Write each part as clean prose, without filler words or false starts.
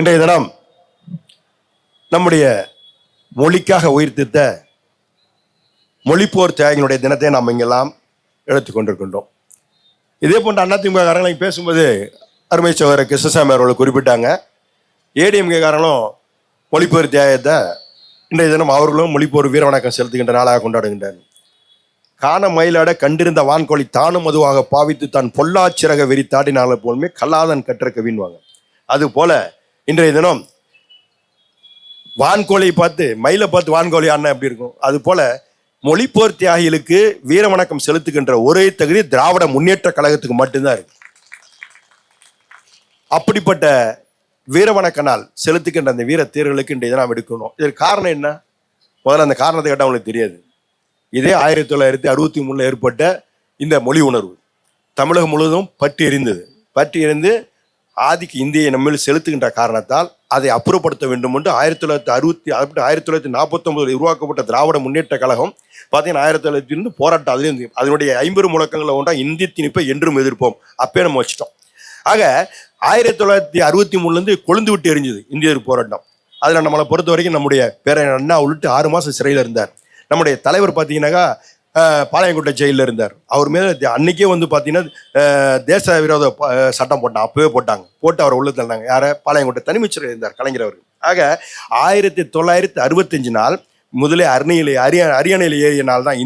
இன்றைய தினம் நம்முடைய மொழிக்காக உயிர்த்தித்த மொழிப்போர் தியாகிகளுடைய தினத்தை நாம் இங்கெல்லாம் எடுத்துக்கொண்டிருக்கின்றோம். இதே போன்ற அதிமுக காரங்களை பேசும்போது அருமை சகோதரர் கிருஷ்ணசாமி அவர்கள் குறிப்பிட்டாங்க. ஏடிஎம்கே காரங்களும் மொழிப்போர் தியாகத்தை இன்றைய தினம் அவர்களும் மொழிப்போர் வீரவணக்கம் செலுத்துகின்ற நாளாக கொண்டாடுகின்றனர். காண மயிலாட கண்டிருந்த வான்கோழி தானும் அதுவாக பாவித்து தான் பொல்லாச்சிறக வெறித்தாடினால போலுமே கல்லாதன் கற்றக்க வீண்வாங்க. அது போல இன்றைய தினம் வான்கோழியை பார்த்து மயிலை பார்த்து வான்கோழி ஆடினா எப்படி இருக்கும்? அது போல மொழிப்போர் தியாகிகளுக்கு வீர வணக்கம் செலுத்துகின்ற ஒரே தகுதி திராவிட முன்னேற்ற கழகத்துக்கு மட்டும்தான் இருக்கு. அப்படிப்பட்ட வீர வணக்க நாள் செலுத்துகின்ற அந்த வீர தேர்களுக்கு இன்றைய தினம் எடுக்கணும். இதற்கு காரணம் என்ன? முதல்ல அந்த காரணத்தை கேட்டால் அவங்களுக்கு தெரியாது. இதே 1963 ஏற்பட்ட இந்த மொழி உணர்வு தமிழகம் முழுவதும் பற்றி எறிந்து ஆதிக்க இந்தியை நம்மில் செலுத்துகின்ற காரணத்தால் அதை அப்புறப்படுத்த வேண்டும் என்று 1949 உருவாக்கப்பட்ட திராவிட முன்னேற்ற கழகம் பார்த்தீங்கன்னா 1900 போராட்டம் அதுலேருந்து அதனுடைய 50 முழக்கங்களில் ஒன்றா இந்திய திணிப்பை என்றும் எதிர்ப்போம் அப்பே நம்ம வச்சுட்டோம். ஆக 1963 கொழுந்து விட்டு எரிஞ்சது இந்திய போராட்டம். அதில் நம்மளை பொறுத்த வரைக்கும் நம்முடைய பேரறிஞர் அண்ணா உள்ளிட்டு 6 மாதம் சிறையில் இருந்தார். நம்முடைய தலைவர் பார்த்தீங்கன்னாக்கா பாளையங்கோட்டை ஜெயிலில் இருந்தார். அவர் மேலே அன்னைக்கே பார்த்தீங்கன்னா தேச விரோத சட்டம் அப்பவே போட்டு அவர் உள்ள தள்ளினாங்க. யாரை? பாளையங்கோட்டை தனிமைச்சர் இருந்தார் கலைஞர் அவர். ஆக 1965 நாள் முதலே அரியணையில் ஏறிய நாள் தான்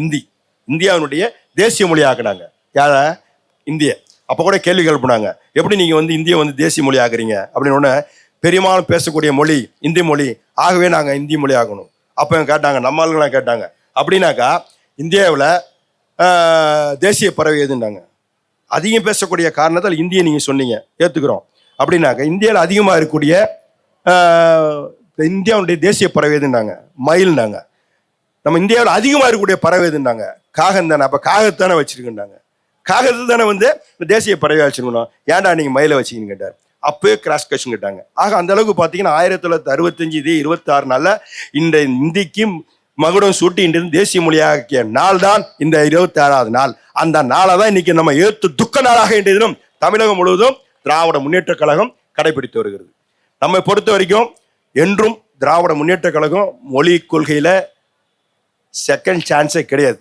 இந்தியாவினுடைய தேசிய மொழி ஆக்குனாங்க. யார? இந்திய. அப்போ கூட கேள்வி கேட்பாங்க, எப்படி நீங்கள் இந்திய தேசிய மொழி ஆக்குறீங்க அப்படின்னு. ஒன்று பெரும்பாலும் பேசக்கூடிய மொழி இந்தி மொழி, ஆகவே நாங்கள் இந்தி மொழி ஆகணும். அப்போ கேட்டாங்க, நம்ம ஆளுங்களாம் கேட்டாங்க, அப்படின்னாக்கா இந்தியாவில் தேசிய பறவை எதுன்னாங்க. அதிகம் பேசக்கூடிய காரணத்தால் இந்தியை நீங்கள் சொன்னீங்க, ஏற்றுக்கிறோம். அப்படின்னாக்க இந்தியாவில் அதிகமாக இருக்கக்கூடிய இந்தியாவுடைய தேசிய பறவை எதுன்னாங்க, மயில்னாங்க. நம்ம இந்தியாவில் அதிகமாக இருக்கக்கூடிய பறவை எதுன்னாங்க, காகம் தானே. அப்போ காகத்தானே வச்சிருக்குன்னாங்க. காகத்தை தானே தேசிய பறவையாக வச்சிருக்கணும், ஏன்டா நீங்கள் மயிலை வச்சிங்கன்னு கேட்டார். அப்பவே கிராஸ் கொஸ்டின் கேட்டாங்க. ஆக அந்த அளவுக்கு பார்த்தீங்கன்னா 1965 இதே 26 நாளில் இந்த இந்திக்கும் மகுடம் சூட்டி இன்று தேசிய மொழியாக்கிய நாள் தான் இந்த 26வது நாள். அந்த நாளை தான் இன்னைக்கு நம்ம துக்க நாளாக இன்றைய தினம் தமிழகம் முழுவதும் திராவிட முன்னேற்ற கழகம் கடைபிடித்து வருகிறது. நம்மை பொறுத்த வரைக்கும் என்றும் திராவிட முன்னேற்ற கழகம் மொழி கொள்கையில செகண்ட் சான்ஸே கிடையாது.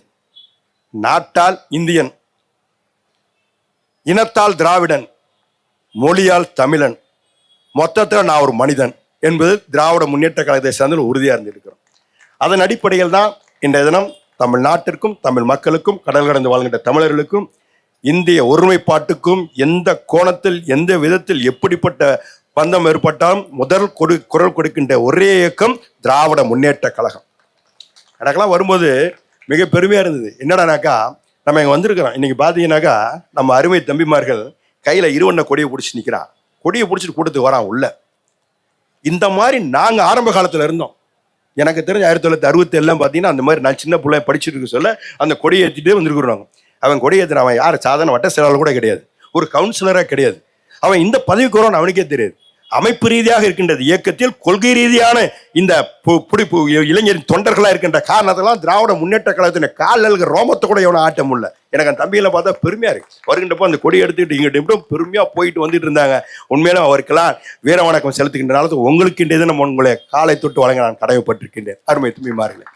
நாட்டால் இந்தியன், இனத்தால் திராவிடன், மொழியால் தமிழன், மொத்தத்தில் நான் ஒரு மனிதன் என்பது திராவிட முன்னேற்ற கழகத்தை சார்ந்து உறுதியாக இருந்திருக்கிறோம். அதன் அடிப்படையில் தான் இன்றைய தினம் தமிழ்நாட்டிற்கும் தமிழ் மக்களுக்கும் கடல் கடந்து வாழ்கின்ற தமிழர்களுக்கும் இந்திய ஒருமைப்பாட்டுக்கும் எந்த கோணத்தில் எந்த விதத்தில் எப்படிப்பட்ட பந்தம் ஏற்பட்டாலும் முதல் குரல் கொடுக்கின்ற ஒரே இயக்கம் திராவிட முன்னேற்ற கழகம். எனக்கெல்லாம் வரும்போது மிக பெருமையாக இருந்தது. என்னடானாக்கா நம்ம இங்கே வந்திருக்கிறோம். இன்னைக்கு பார்த்தீங்கன்னாக்கா நம்ம அருமை தம்பிமார்கள் கையில் இருவண்ண கொடியை பிடிச்சி நிற்கிறான். கொடியை பிடிச்சிட்டு கூட்டத்துக்கு வரான் உள்ள. இந்த மாதிரி நாங்கள் ஆரம்ப காலத்தில் இருந்தோம். எனக்கு தெரிஞ்ச 1967 பார்த்தீங்கன்னா அந்த மாதிரி நான் சின்ன பிள்ளை படிச்சுட்டு இருக்க சொல்ல அந்த கொடியை ஏற்றிட்டே வந்துருக்குறாங்க. அவன் கொடியை ஏற்றின அவன் யார்? சாதாரண வட்ட செயலாளர் கூட கிடையாது, ஒரு கவுன்சிலராக கிடையாது. அவன் இந்த பதவிக்கு வரான்னு அவனுக்கே தெரியாது. அமைப்பு ரீதியாக இருக்கின்றது இயக்கத்தில் கொள்கை ரீதியான இந்த இளைஞரின் தொண்டர்களாக இருக்கின்ற காரணத்தெல்லாம் திராவிட முன்னேற்ற கழகத்தின் காலில் ரோமத்தை கூட எவனை ஆட்ட முடியல. எனக்கு அந்த தம்பிகளை பார்த்தா பெருமையா இருக்கு. வருகின்றப்போ அந்த கொடி எடுத்துக்கிட்டு இங்கிட்ட பெருமையா போயிட்டு வந்துட்டு இருந்தாங்க. உண்மையிலும் அவருக்கெல்லாம் வீர வணக்கம் செலுத்துகின்றனால உங்களுக்கு இன்றைய நம்ம உங்களை காலை தொட்டு வழங்க நான் கடமைப்பட்டிருக்கின்றேன். அருமை தும்பிமார்களே,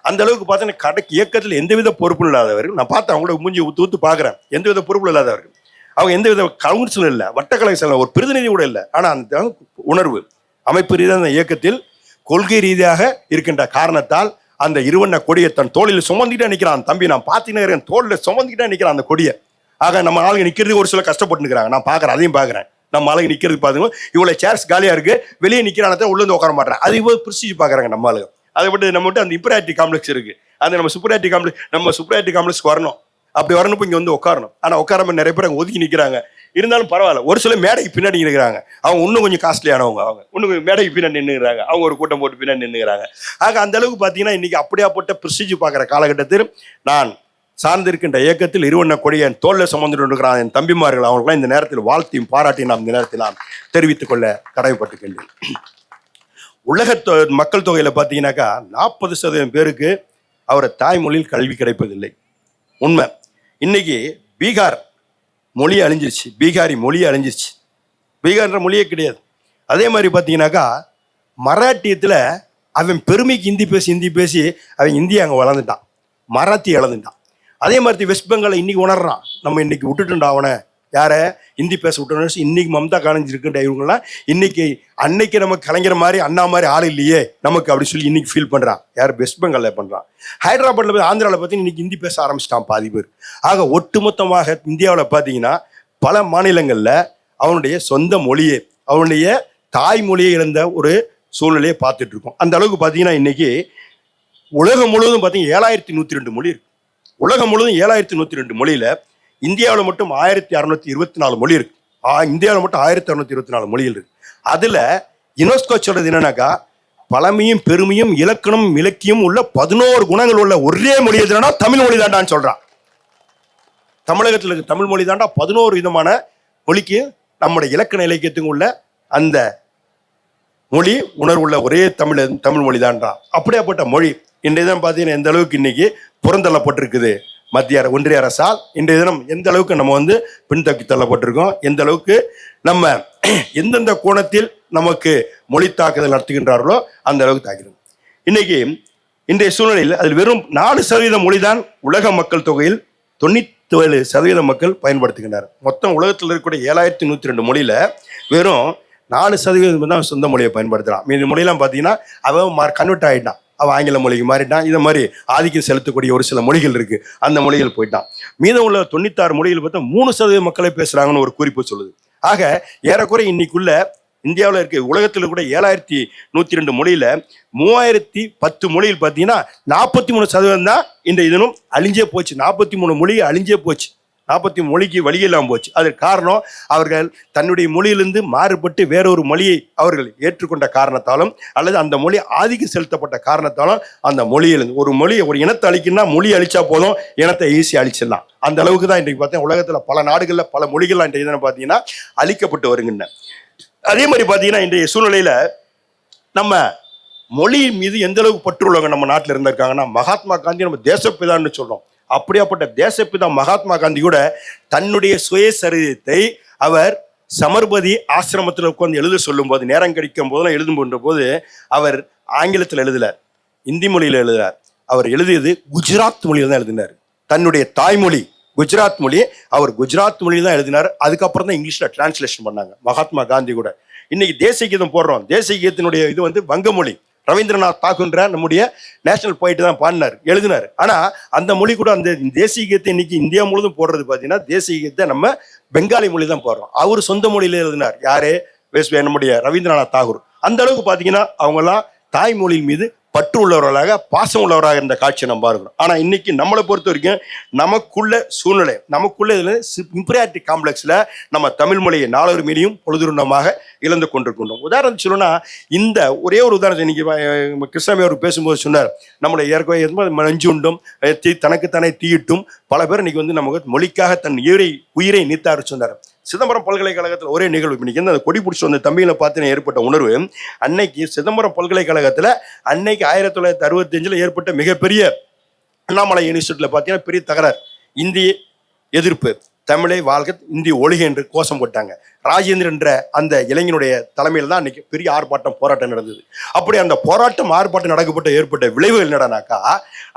அந்த அளவுக்கு பார்த்தீங்கன்னா கடைக்கு இயக்கத்தில் எந்தவித பொறுப்பும் இல்லாதவர்கள் நான் பார்த்தேன். அவங்களோட மூஞ்சி ஊத்து பார்க்குறேன். எந்தவித பொறுப்பும் இல்லாதவர்கள், அவங்க எந்தவித கவுன்சிலும் இல்லை, வட்டக்கலை செல்ல ஒரு பிரதிநிதி கூட இல்லை. ஆனால் அந்த உணர்வு அமைப்பு ரீதியாக அந்த இயக்கத்தில் கொள்கை ரீதியாக இருக்கின்ற காரணத்தால் அந்த இருவண்ண கொடியை தன் தோளில் சுமந்துக்கிட்டே நிற்கிறான். தம்பி நான் பார்த்தீங்கன்னா தோளில் சுமந்துக்கிட்டே நிற்கிறான் அந்த கொடியை. ஆக நம்ம ஆளுங்க நிற்கிறதுக்கு ஒரு சில கஷ்டப்பட்டு நிற்கிறாங்க. நான் பார்க்குறேன், அதையும் பார்க்குறேன். நம்ம ஆளுங்க நிற்கிறதுக்கு பார்த்துக்கோ, இவ்வளோ சேர்ஸ் காலியாக இருக்குது, வெளியே நிற்கிறான உள்ளே உட்கார மாட்டேன். அது இவ்வளோ பிரிச்சு பார்க்குறாங்க நம்ம ஆளுங்க. அதை விட்டு நம்ம விட்டு அந்த இம்பராட்டி காம்ப்ளெக்ஸ் இருக்குது, அந்த நம்ம சுப்பராட்டி காம்ப்ளெக்ஸ்க்கு வரணும். அப்படி வரணும், இங்கே உட்காரணும். ஆனால் உட்காராம நிறைய பேர் அங்கே ஒதுக்கி நிற்கிறாங்க. இருந்தாலும் பரவாயில்ல, ஒரு சில மேடைக்கு பின்னாடி நிற்கிறாங்க. அவங்க இன்னும் கொஞ்சம் காஸ்ட்லியானவங்க, அவங்க இன்னும் மேடைக்கு பின்னாடி நின்றுக்கிறாங்க. அவங்க ஒரு கூட்டம் போட்டு பின்னாடி நின்றுக்கிறாங்க. ஆக அந்த அளவுக்கு பார்த்தீங்கன்னா இன்னைக்கு அப்படியாப்பட்ட ப்ரிஸ்டீஜ் பார்க்குற காலகட்டத்தில் நான் சார்ந்திருக்கின்ற இயக்கத்தில் இருவண்ண கொடியை என் தோளில் சுமந்துட்டு இருக்கிறான் என் தம்பிமார்கள். அவங்களுக்குலாம் இந்த நேரத்தில் வாழ்த்தையும் பாராட்டியும் நாம் இந்த நேரத்தில் நான் தெரிவித்துக் கொள்ள கடமைப்பட்டுக்கின்றேன். உலக மக்கள் தொகையில் பார்த்தீங்கன்னாக்கா 40% பேருக்கு அவரை தாய்மொழியில் கல்வி கிடைப்பதில்லை. உண்மை. இன்னைக்கு பீகார் மொழி அழிஞ்சிருச்சு, பீகாரி மொழி அழிஞ்சிருச்சு. பீகார்ன்ற மொழியே கிடையாது. அதே மாதிரி பார்த்தீங்கன்னாக்கா மராட்டியத்தில் அவன் பெருமைக்கு ஹிந்தி பேசி அவன் இந்தியை அங்கே வளர்ந்துட்டான், மராத்தி இழந்துட்டான். அதே மாதிரி வெஸ்ட் பெங்காலை இன்னைக்கு உணர்றான், நம்ம இன்னைக்கு விட்டுட்டுண்டா அவனை, யாரை ஹிந்தி பேச விட்டோம். இன்னைக்கு மம்தா காலேஜ் இருக்குன்ற இவங்கெல்லாம் இன்னைக்கு அன்னைக்கு நமக்கு கலைஞர் மாதிரி அண்ணா மாதிரி ஆள் இல்லையே நமக்கு அப்படி சொல்லி இன்னைக்கு ஃபீல் பண்றான். யார்? வெஸ்ட் பெங்காலில் பண்றான். ஹைதராபாத்ல போய் ஆந்திராவில் பார்த்தீங்கன்னா இன்னைக்கு ஹிந்தி பேச ஆரம்பிச்சிட்டான் பாதி பேர். ஆக ஒட்டுமொத்தமாக இந்தியாவில் பார்த்தீங்கன்னா பல மாநிலங்களில் அவனுடைய சொந்த மொழியை, அவனுடைய தாய்மொழியை இழந்த ஒரு சூழ்நிலையை பார்த்துட்டு இருக்கோம். அந்த அளவுக்கு பார்த்தீங்கன்னா இன்னைக்கு உலகம் முழுவதும் பார்த்தீங்கன்னா 7102 மொழி இருக்கு. உலகம் முழுவதும் 7102 மொழியில இந்தியாவில் மட்டும் 1624 மொழி இருக்கு. இந்தியாவில் மட்டும் 1624 மொழிகள் இருக்கு. அதுல யுனெஸ்கோ சொல்றது என்னன்னாக்கா, பழமையும் பெருமையும் இலக்கணம் இலக்கியம் உள்ள 11 குணங்கள் உள்ள ஒரே மொழி எதுனா தமிழ் மொழி தாண்டான்னு சொல்றான். தமிழகத்தில் இருக்க தமிழ் மொழி தாண்டா 11 விதமான மொழிக்கு நம்முடைய இலக்கண இலக்கியத்துக்கு உள்ள அந்த மொழி உணர்வுள்ள ஒரே தமிழ் மொழி தான்றான். அப்படியாப்பட்ட மொழி இன்றைய தினம் பார்த்தீங்கன்னா எந்த அளவுக்கு இன்னைக்கு புறந்தள்ளப்பட்டிருக்குது மத்திய ஒன்றிய அரசால். இன்றைய தினம் எந்த அளவுக்கு நம்ம பின்தக்கி தள்ளப்பட்டிருக்கோம், எந்த அளவுக்கு நம்ம எந்தெந்த கோணத்தில் நமக்கு மொழி தாக்குதல் நடத்துகின்றார்களோ அந்த அளவுக்கு தாக்கிறது. இன்னைக்கு இன்றைய சூழ்நிலையில் அதில் வெறும் 4% மொழிதான் உலக மக்கள் தொகையில் 97% மக்கள் பயன்படுத்துகின்றனர். மொத்தம் உலகத்தில் இருக்கக்கூடிய 7102 மொழியில வெறும் 4% தான் சொந்த மொழியை பயன்படுத்துறான். மீதி மொழியெல்லாம் பார்த்தீங்கன்னா அவன் கன்வெர்ட் ஆகிட்டான், அவன் ஆங்கில மொழிக்கு மாறிட்டான். இதை மாதிரி ஆதிக்கம் செலுத்தக்கூடிய ஒரு சில மொழிகள் இருக்கு, அந்த மொழிகள் போயிட்டான். மீதம் உள்ள 96 மொழிகள் பார்த்தா 3% மக்களை பேசுறாங்கன்னு ஒரு குறிப்பு சொல்லுது. ஆக ஏறக்குறை இன்னைக்குள்ள இந்தியாவில் இருக்க உலகத்தில் கூட 7102 மொழியில 3010 மொழியில் பார்த்தீங்கன்னா 43% தான் இந்த இதனும் அழிஞ்சே போச்சு. 43 மொழி அழிஞ்சே போச்சு, 40 மொழிக்கு வழியெல்லாம் போச்சு. அதற்கு காரணம் அவர்கள் தன்னுடைய மொழியிலிருந்து மாறுபட்டு வேறொரு மொழியை அவர்கள் ஏற்றுக்கொண்ட காரணத்தாலும் அல்லது அந்த மொழி ஆதிக்கம் செலுத்தப்பட்ட காரணத்தாலும் அந்த மொழியிலிருந்து ஒரு மொழியை ஒரு இனத்தை அழிக்கணும்னா மொழி அழிச்சா போதும், இனத்தை ஈஸியாக அழிச்சிடலாம். அந்த அளவுக்கு தான் இன்றைக்கு பார்த்தீங்கன்னா உலகத்தில் பல நாடுகளில் பல மொழிகள்லாம் இன்றைய தினம் பார்த்தீங்கன்னா அழிக்கப்பட்டு வருகின்றன. அதே மாதிரி பார்த்தீங்கன்னா இன்றைய சூழ்நிலையில நம்ம மொழியின் மீது எந்த அளவுக்கு பற்றுள்ளவங்க நம்ம நாட்டில் இருந்திருக்காங்கன்னா, மகாத்மா காந்தி நம்ம தேசப்பிதான்னு சொல்றோம். அப்படியாப்பட்ட தேசப்பிதா மகாத்மா காந்தி கூட தன்னுடைய சுயசரிதத்தை அவர் சமர்பதி ஆசிரமத்தில் உட்கார்ந்து எழுத சொல்லும் போது, நேரம் கிடைக்கும் போதெல்லாம் எழுதும் போது அவர் ஆங்கிலத்தில் எழுதலார், இந்தி மொழியில் எழுதுறார். அவர் எழுதியது குஜராத் மொழியில் தான் எழுதினார். தன்னுடைய தாய்மொழி குஜராத் மொழி, அவர் குஜராத் மொழியில் தான் எழுதினார். அதுக்கப்புறம் தான் இங்கிலீஷில் டிரான்ஸ்லேஷன் பண்ணாங்க மகாத்மா காந்தி கூட. இன்னைக்கு தேசிய கீதம் போடுறோம், தேசிய கீதத்தினுடைய இது வங்க மொழி. ரவீந்திரநாத் தாகூர்ன்ற நம்முடைய நேஷனல் போயிட்டு தான் பாடினார், எழுதினார். ஆனா அந்த மொழி கூட அந்த தேசிய கீதத்தை இன்னைக்கு இந்தியா முழுவதும் போடுறது பார்த்தீங்கன்னா தேசிய கீதத்தை நம்ம பெங்காலி மொழி தான் போடுறோம். அவர் சொந்த மொழியில எழுதினார். யாரு? நம்முடைய ரவீந்திரநாத் தாகூர். அந்த அளவுக்கு பார்த்தீங்கன்னா அவங்கெல்லாம் தாய்மொழியின் மீது பற்று உள்ளவர்களாக, பாசம் உள்ளவராக இருந்த காட்சியை நம்ம பார்க்கணும். ஆனா இன்னைக்கு நம்மளை பொறுத்த வரைக்கும் நமக்குள்ள சூழ்நிலை, நமக்குள்ள இதுல இம்பீரியாரிட்டி காம்ப்ளெக்ஸ்ல நம்ம தமிழ் மொழியை நாளொரு மீறியும் பொழுதுருண்டமாக இழந்து கொண்டிருக்கின்றோம். உதாரணம் சொல்லணும்னா இந்த ஒரே ஒரு உதாரணம் இன்னைக்கு கிருஷ்ணாமி அவர் பேசும்போது சொன்னார், நம்மளுடைய ஏற்கனவே நஞ்சு உண்டும் தனக்குத்தானே தீயிட்டும் பல பேர் இன்னைக்கு நமக்கு மொழிக்காக தன் உயிரை நீத்தாரு சொன்னார். சிதம்பரம் பல்கலைக்கழகத்தில் ஒரே நிகழ்வு, இன்னைக்கு அந்த கொடி பிடிச்சி வந்த தம்பிகளை பார்த்து ஏற்பட்ட உணர்வு, அன்னைக்கு சிதம்பரம் பல்கலைக்கழகத்தில் அன்னைக்கு 1965 ஏற்பட்ட மிகப்பெரிய அண்ணாமலை யூனிவர்சிட்டியில பார்த்தீங்கன்னா பெரிய தகராறு, இந்திய எதிர்ப்பு, தமிழை வாழ்க இந்தி ஒழிக என்று கோஷம் போட்டாங்க. ராஜேந்திரன் என்ற அந்த இளைஞனுடைய தலைமையில் தான் அன்னைக்கு பெரிய ஆர்ப்பாட்டம் போராட்டம் நடந்தது. அப்படி அந்த போராட்டம் ஆர்ப்பாட்டம் நடக்கப்பட்ட ஏற்பட்ட விளைவுகள் என்னடானாக்கா,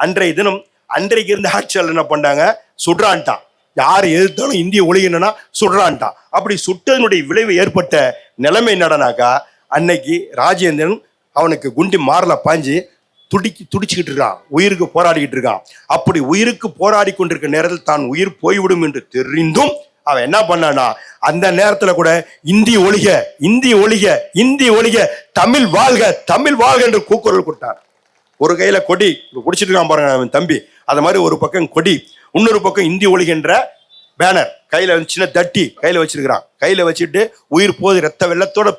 அன்றைய தினம் அன்றைக்கு இருந்த ஆட்சியாளர் என்ன பண்ணாங்க, சுடுறான்ட்டான். யார் எதிர்த்தாலும் இந்திய ஒழிகன்னா சுடுறான்ட்டான். அப்படி சுட்டதனுடைய விளைவு ஏற்பட்ட நிலைமை என்னடானாக்கா, அன்னைக்கு ராஜேந்திரன் அவனுக்கு குண்டி மாறல பாஞ்சு துடிச்சுக்கிட்டு இருக்கான், உயிருக்கு போராடிக்கிட்டு இருக்கான். அப்படி உயிருக்கு போராடி கொண்டிருக்க நேரத்தில் தான் உயிர் போய்விடும் என்று தெரிந்தும் அவன் என்ன பண்ணானா, அந்த நேரத்துல கூட இந்தி ஒழிக இந்தி ஒழிக இந்தி ஒழிக தமிழ் வாழ்க தமிழ் வாழ்க என்று கூக்குரல் கொடுத்தான். ஒரு கையில கொடி குடிச்சிட்டு இருக்கான் பாருங்க அவன் தம்பி, அது மாதிரி ஒரு பக்கம் கொடி, இன்னொரு பக்கம் இந்தி ஒழிகின்ற பேனர் கையில சின்ன தட்டி கையில வச்சிருக்கிறான். கையில வச்சுட்டு உயிர் போது ரத்த வெள்ளத்தோட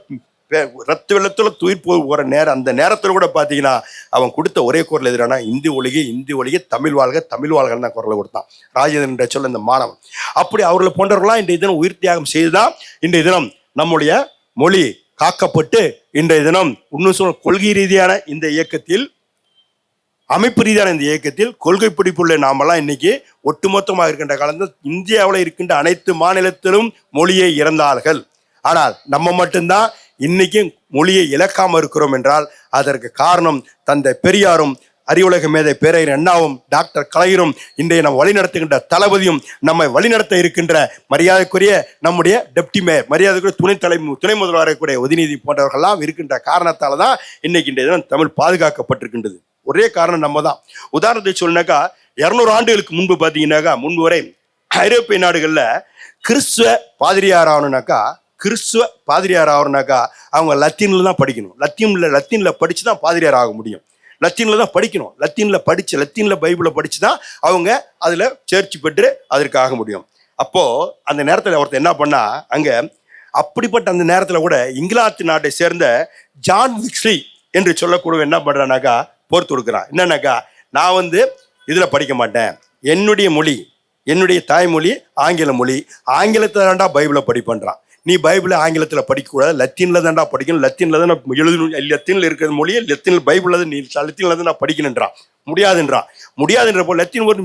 உயிர் போகிற நேரம், அந்த நேரத்துல கூட பாத்தீங்கன்னா அவன் கொடுத்த ஒரே குரல் எதிரானா இந்தி ஒழிக தமிழ் வாழ்க தமிழ் வாழ்கன்னு தான் குரலை கொடுத்தான் ராஜேந்திரன் சொல்ல இந்த மாணவன். அப்படி அவர்களை போன்றவர்களாம் இன்றைய தினம் உயிர் தியாகம் செய்துதான் இன்றைய தினம் நம்முடைய மொழி காக்கப்பட்டு இன்றைய தினம் இன்னும் சொல்ல கொள்கை ரீதியான இந்த இயக்கத்தில், அமைப்பு ரீதியான இந்த இயக்கத்தில் கொள்கை பிடிப்புள்ள நாமெல்லாம் இன்னைக்கு ஒட்டுமொத்தமாக இருக்கின்ற காலத்தில் இந்தியாவில் இருக்கின்ற அனைத்து மாநிலத்திலும் மொழியை இறந்தார்கள். ஆனால் நம்ம மட்டும்தான் இன்னைக்கும் மொழியை இழக்காம இருக்கிறோம் என்றால் அதற்கு காரணம் தந்தை பெரியாரும், அறிவுலக மேதை பேரையர் அண்ணாவும், டாக்டர் கலைஞரும், இன்றைய நம்ம வழிநடத்துகின்ற தளபதியும், நம்மை வழிநடத்த இருக்கின்ற மரியாதைக்குரிய நம்முடைய டெப்டி மேயர், மரியாதைக்குரிய துணை முதல்வராகக்கூடிய உதயநிதி போன்றவர்கள்லாம் இருக்கின்ற காரணத்தால தான் இன்னைக்கு இன்றைய தினம் தமிழ் பாதுகாக்கப்பட்டிருக்கின்றது. ஒரே காரணம் நம்ம தான். உதாரணத்தை சொன்னாக்கா 200 ஆண்டுகளுக்கு முன்பு பார்த்தீங்கன்னாக்கா, முன்பு வரை ஐரோப்பிய நாடுகளில் கிறிஸ்துவ பாதிரியார் ஆகணும்னாக்கா அவங்க லத்தீனில் தான் படிக்கணும். லத்தீனில் படித்து தான் பாதிரியார் ஆக முடியும். லத்தீனில் தான் படிக்கணும். லத்தீனில் பைபிளை படித்து தான் அவங்க அதில் சேர்ச்சி பெற்று அதற்கு ஆக முடியும். அப்போது அந்த நேரத்தில் ஒருத்தர் என்ன பண்ணா, அங்கே அப்படிப்பட்ட அந்த நேரத்தில் கூட இங்கிலாந்து நாட்டை சேர்ந்த ஜான் விக்ஸ்லி என்று சொல்லக்கூடிய என்ன பண்ணுறானாக்கா போர் தொடுக்கிறான். என்னன்னாக்கா, நான் இதில் படிக்க மாட்டேன், என்னுடைய தாய்மொழி ஆங்கில மொழி, ஆங்கிலத்தில் தான்டா பைபிளை படிப்பேன்றான். நீ பைபிளை ஆங்கிலத்தில் படிக்கக்கூடாது, லத்தீனில் தான்டா படிக்கணும், லத்தீனில் தான் எழுதணும், லத்தீனில் இருக்கிற மொழியை லத்தீனில் பைபிளில் நீ லத்தீனில் தான் நான் படிக்கணுன்றான். முடியாதுன்றப்போ லத்தீன் ஒரு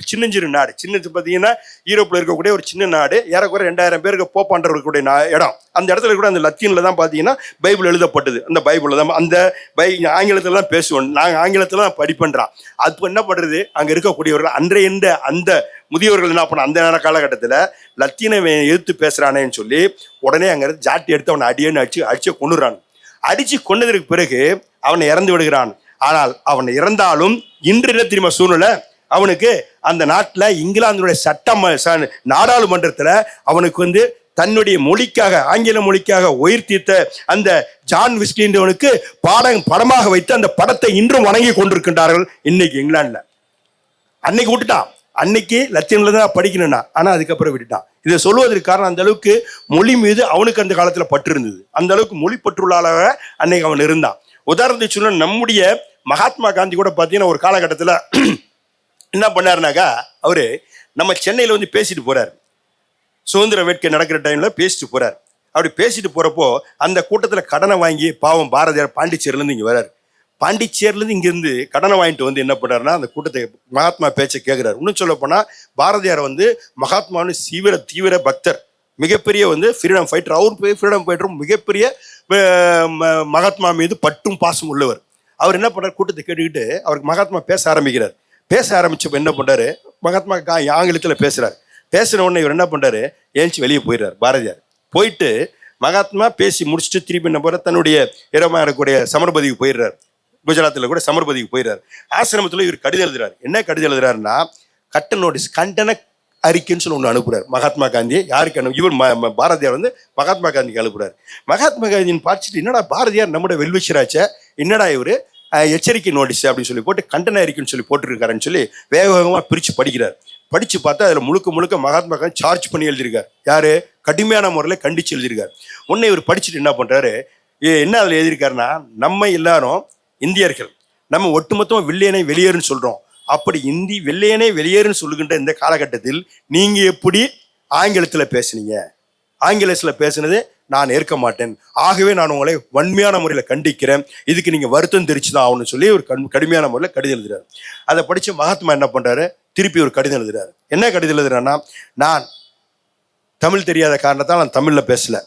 சின்னஞ்சிறு நாடு. பார்த்தீங்கன்னா யூரோப்பில் இருக்கக்கூடிய ஒரு சின்ன நாடு, ஏறக்குறைய 2000 பேருக்கு போப்பாண்டர் இருக்கக்கூடிய இடம். அந்த இடத்துல கூட அந்த லத்தீனில் தான் பார்த்தீங்கன்னா பைபிள் எழுதப்பட்டது. அந்த பைபிளில் தான் ஆங்கிலத்தில் தான் பேசுவோம், நாங்கள் ஆங்கிலத்தில் தான் படிப்பேன்றான். அது என்ன பண்ணுறது, அங்கே இருக்கக்கூடியவர்கள் அன்றைய அந்த முதியவர்கள் என்ன பண்ண, அந்த நேர காலகட்டத்தில் லத்தீனை எதிர்த்து பேசுகிறானேன்னு சொல்லி உடனே அங்கே ஜாட்டி எடுத்து அவனை அடிச்சு கொண்டுறான். அடித்து கொண்டதற்கு பிறகு அவனை இறந்து விடுகிறான். ஆனால் அவன் இறந்தாலும் இன்று திரும்ப சூழ்நிலை, அவனுக்கு அந்த நாட்டில் இங்கிலாந்துடைய நாடாளுமன்றத்தில் அவனுக்கு தன்னுடைய மொழிக்காக, ஆங்கில மொழிக்காக உயிர்த்தீர்த்த அந்த ஜான் விஸ்லின்றவனுக்கு படமாக வைத்து அந்த படத்தை இன்றும் வணங்கி கொண்டிருக்கின்றார்கள் இன்னைக்கு இங்கிலாந்துல. அன்னைக்கு விட்டுட்டான், அன்னைக்கு லத்தீனில் தான் படிக்கணும்னா, ஆனால் அதுக்கப்புறம் விட்டுட்டான். இதை சொல்வதற்கு காரணம் அந்த அளவுக்கு மொழி மீது அவனுக்கு அந்த காலத்தில் பற்று இருந்தது. அந்த அளவுக்கு மொழி பற்றுள்ளாக அன்னைக்கு அவன் இருந்தான். உதாரணத்துக்கு சொன்ன நம்முடைய மகாத்மா காந்தி கூட பார்த்தீங்கன்னா ஒரு காலகட்டத்தில் என்ன பண்ணாருனாக்கா, அவர் நம்ம சென்னையில் பேசிட்டு போறார். சுதந்திர வேட்கை நடக்கிற டைம்ல பேசிட்டு போறார். அப்படி பேசிட்டு போறப்போ அந்த கூட்டத்தில் கடனை வாங்கி பாவம் பாரதியார் பாண்டிச்சேரியிலேருந்து இங்கே வர்றார். பாண்டிச்சேரியிலேருந்து இங்கேருந்து கடனை வாங்கிட்டு என்ன பண்ணாருன்னா அந்த கூட்டத்தை மகாத்மா பேச்சை கேட்குறாரு. இன்னும் சொல்ல போனால் பாரதியார் மகாத்மாவின் தீவிர பக்தர், மிகப்பெரிய ஃப்ரீடம் ஃபைட்டர். அவர் ஃப்ரீடம் ஃபைட்டரும் மிகப்பெரிய மகாத்மா மீது பட்டும் பாசம் உள்ளவர். அவர் என்ன பண்ணார், கூட்டத்தை கேட்டுக்கிட்டு அவருக்கு மகாத்மா பேச ஆரம்பிக்கிறார். பேச ஆரம்பிச்சப்ப என்ன பண்றாரு, மகாத்மா ஆங்கிலத்தில் பேசுறாரு. பேசுன உடனே இவர் என்ன பண்றாரு, ஏஞ்சி வெளியே போயிடுறாரு. பாரதியார் போயிட்டு மகாத்மா பேசி முடிச்சுட்டு திருப்பி என்ன பண்ண, தன்னுடைய இடமா இருக்கக்கூடிய சமர்பதிக்கு போயிடுறாரு. குஜராத்தில் கூட சமர்பதிக்கு போயிடுறாரு. ஆசிரமத்தில் இவர் கடிதம் எழுதுறாரு. என்ன கடிதம் எழுதுறாருன்னா, கட்ட நோட்டீஸ், கண்டன அறிக்கைன்னு சொல்லி ஒன்று அனுப்புறாரு மகாத்மா காந்தி. யாருக்கு இவர் பாரதியார் மகாத்மா காந்திக்கு அனுப்புறாரு. மகாத்மா காந்தின்னு பார்த்துட்டு, என்னடா பாரதியார் நம்முடைய வெல்விஷராச்ச, என்னடா இவர் எச்சரிக்கை நோட்டீஸ் அப்படின்னு சொல்லி போட்டு கண்டன அறிக்கைன்னு சொல்லி போட்டுருக்காருன்னு சொல்லி வேக வேகமாக பிரித்து படிக்கிறார். படித்து பார்த்தா அதில் முழுக்க மகாத்மா காந்தி சார்ஜ் பண்ணி எழுதியிருக்கார். யாரு, கடுமையான முறையில் கண்டித்து எழுதியிருக்கார். உடனே இவர் படிச்சுட்டு என்ன பண்ணுறாரு, என்ன அதில் எழுதியிருக்காருன்னா, நம்ம எல்லாரும் இந்தியர்கள், நம்ம ஒட்டுமொத்தமாக வெள்ளையனை வெளியேறுன்னு சொல்கிறோம். அப்படி வெள்ளையனே வெளியேறுன்னு சொல்லுகின்ற இந்த காலகட்டத்தில் நீங்க எப்படி ஆங்கிலத்தில் பேசுனீங்க, ஆங்கிலத்தில் பேசுனது நான் ஏற்க மாட்டேன், ஆகவே நான் உங்களை வன்மையான முறையில் கண்டிக்கிறேன், இதுக்கு நீங்க வருத்தம் தெரிச்சுதான் ஆகணும்னு சொல்லி ஒரு கடுமையான முறையில் கடிதம் எழுதுறாரு. அதை படிச்சு மகாத்மா என்ன பண்றாரு, திருப்பி ஒரு கடிதம் எழுதுறாரு. என்ன கடிதம் எழுதுறாருன்னா, நான் தமிழ் தெரியாத காரணத்தால் நான் தமிழ்ல பேசல,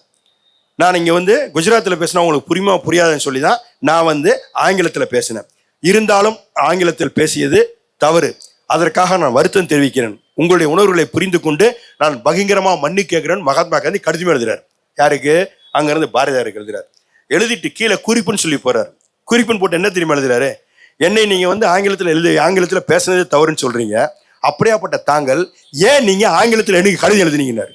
நான் இங்க குஜராத்தில் பேசினா உங்களுக்கு புரியாதுன்னு சொல்லி தான் நான் ஆங்கிலத்தில் பேசினேன். இருந்தாலும் ஆங்கிலத்தில் பேசியது தவறு, அதற்காக நான் வருத்தம் தெரிவிக்கிறேன், உங்களுடைய உணர்வுகளை புரிந்து கொண்டு நான் பகிரங்கமா மன்னி கேட்கிறேன் மகாத்மா காந்தி கடிதம் எழுதுறாரு. யாருக்கு, அங்கிருந்து பாரதியாருக்கு எழுதுறாரு. எழுதிட்டு கீழே குறிப்புன்னு சொல்லி போறாரு. குறிப்புன்னு போட்டு என்ன தெரியுமா எழுதுறாரு, என்னை நீங்க ஆங்கிலத்தில் பேசுனதே தவறுன்னு சொல்றீங்க, அப்படியாப்பட்ட தாங்கள் ஏன் நீங்க ஆங்கிலத்தில் எனக்கு கடிதம் எழுதுனீங்கன்னாரு.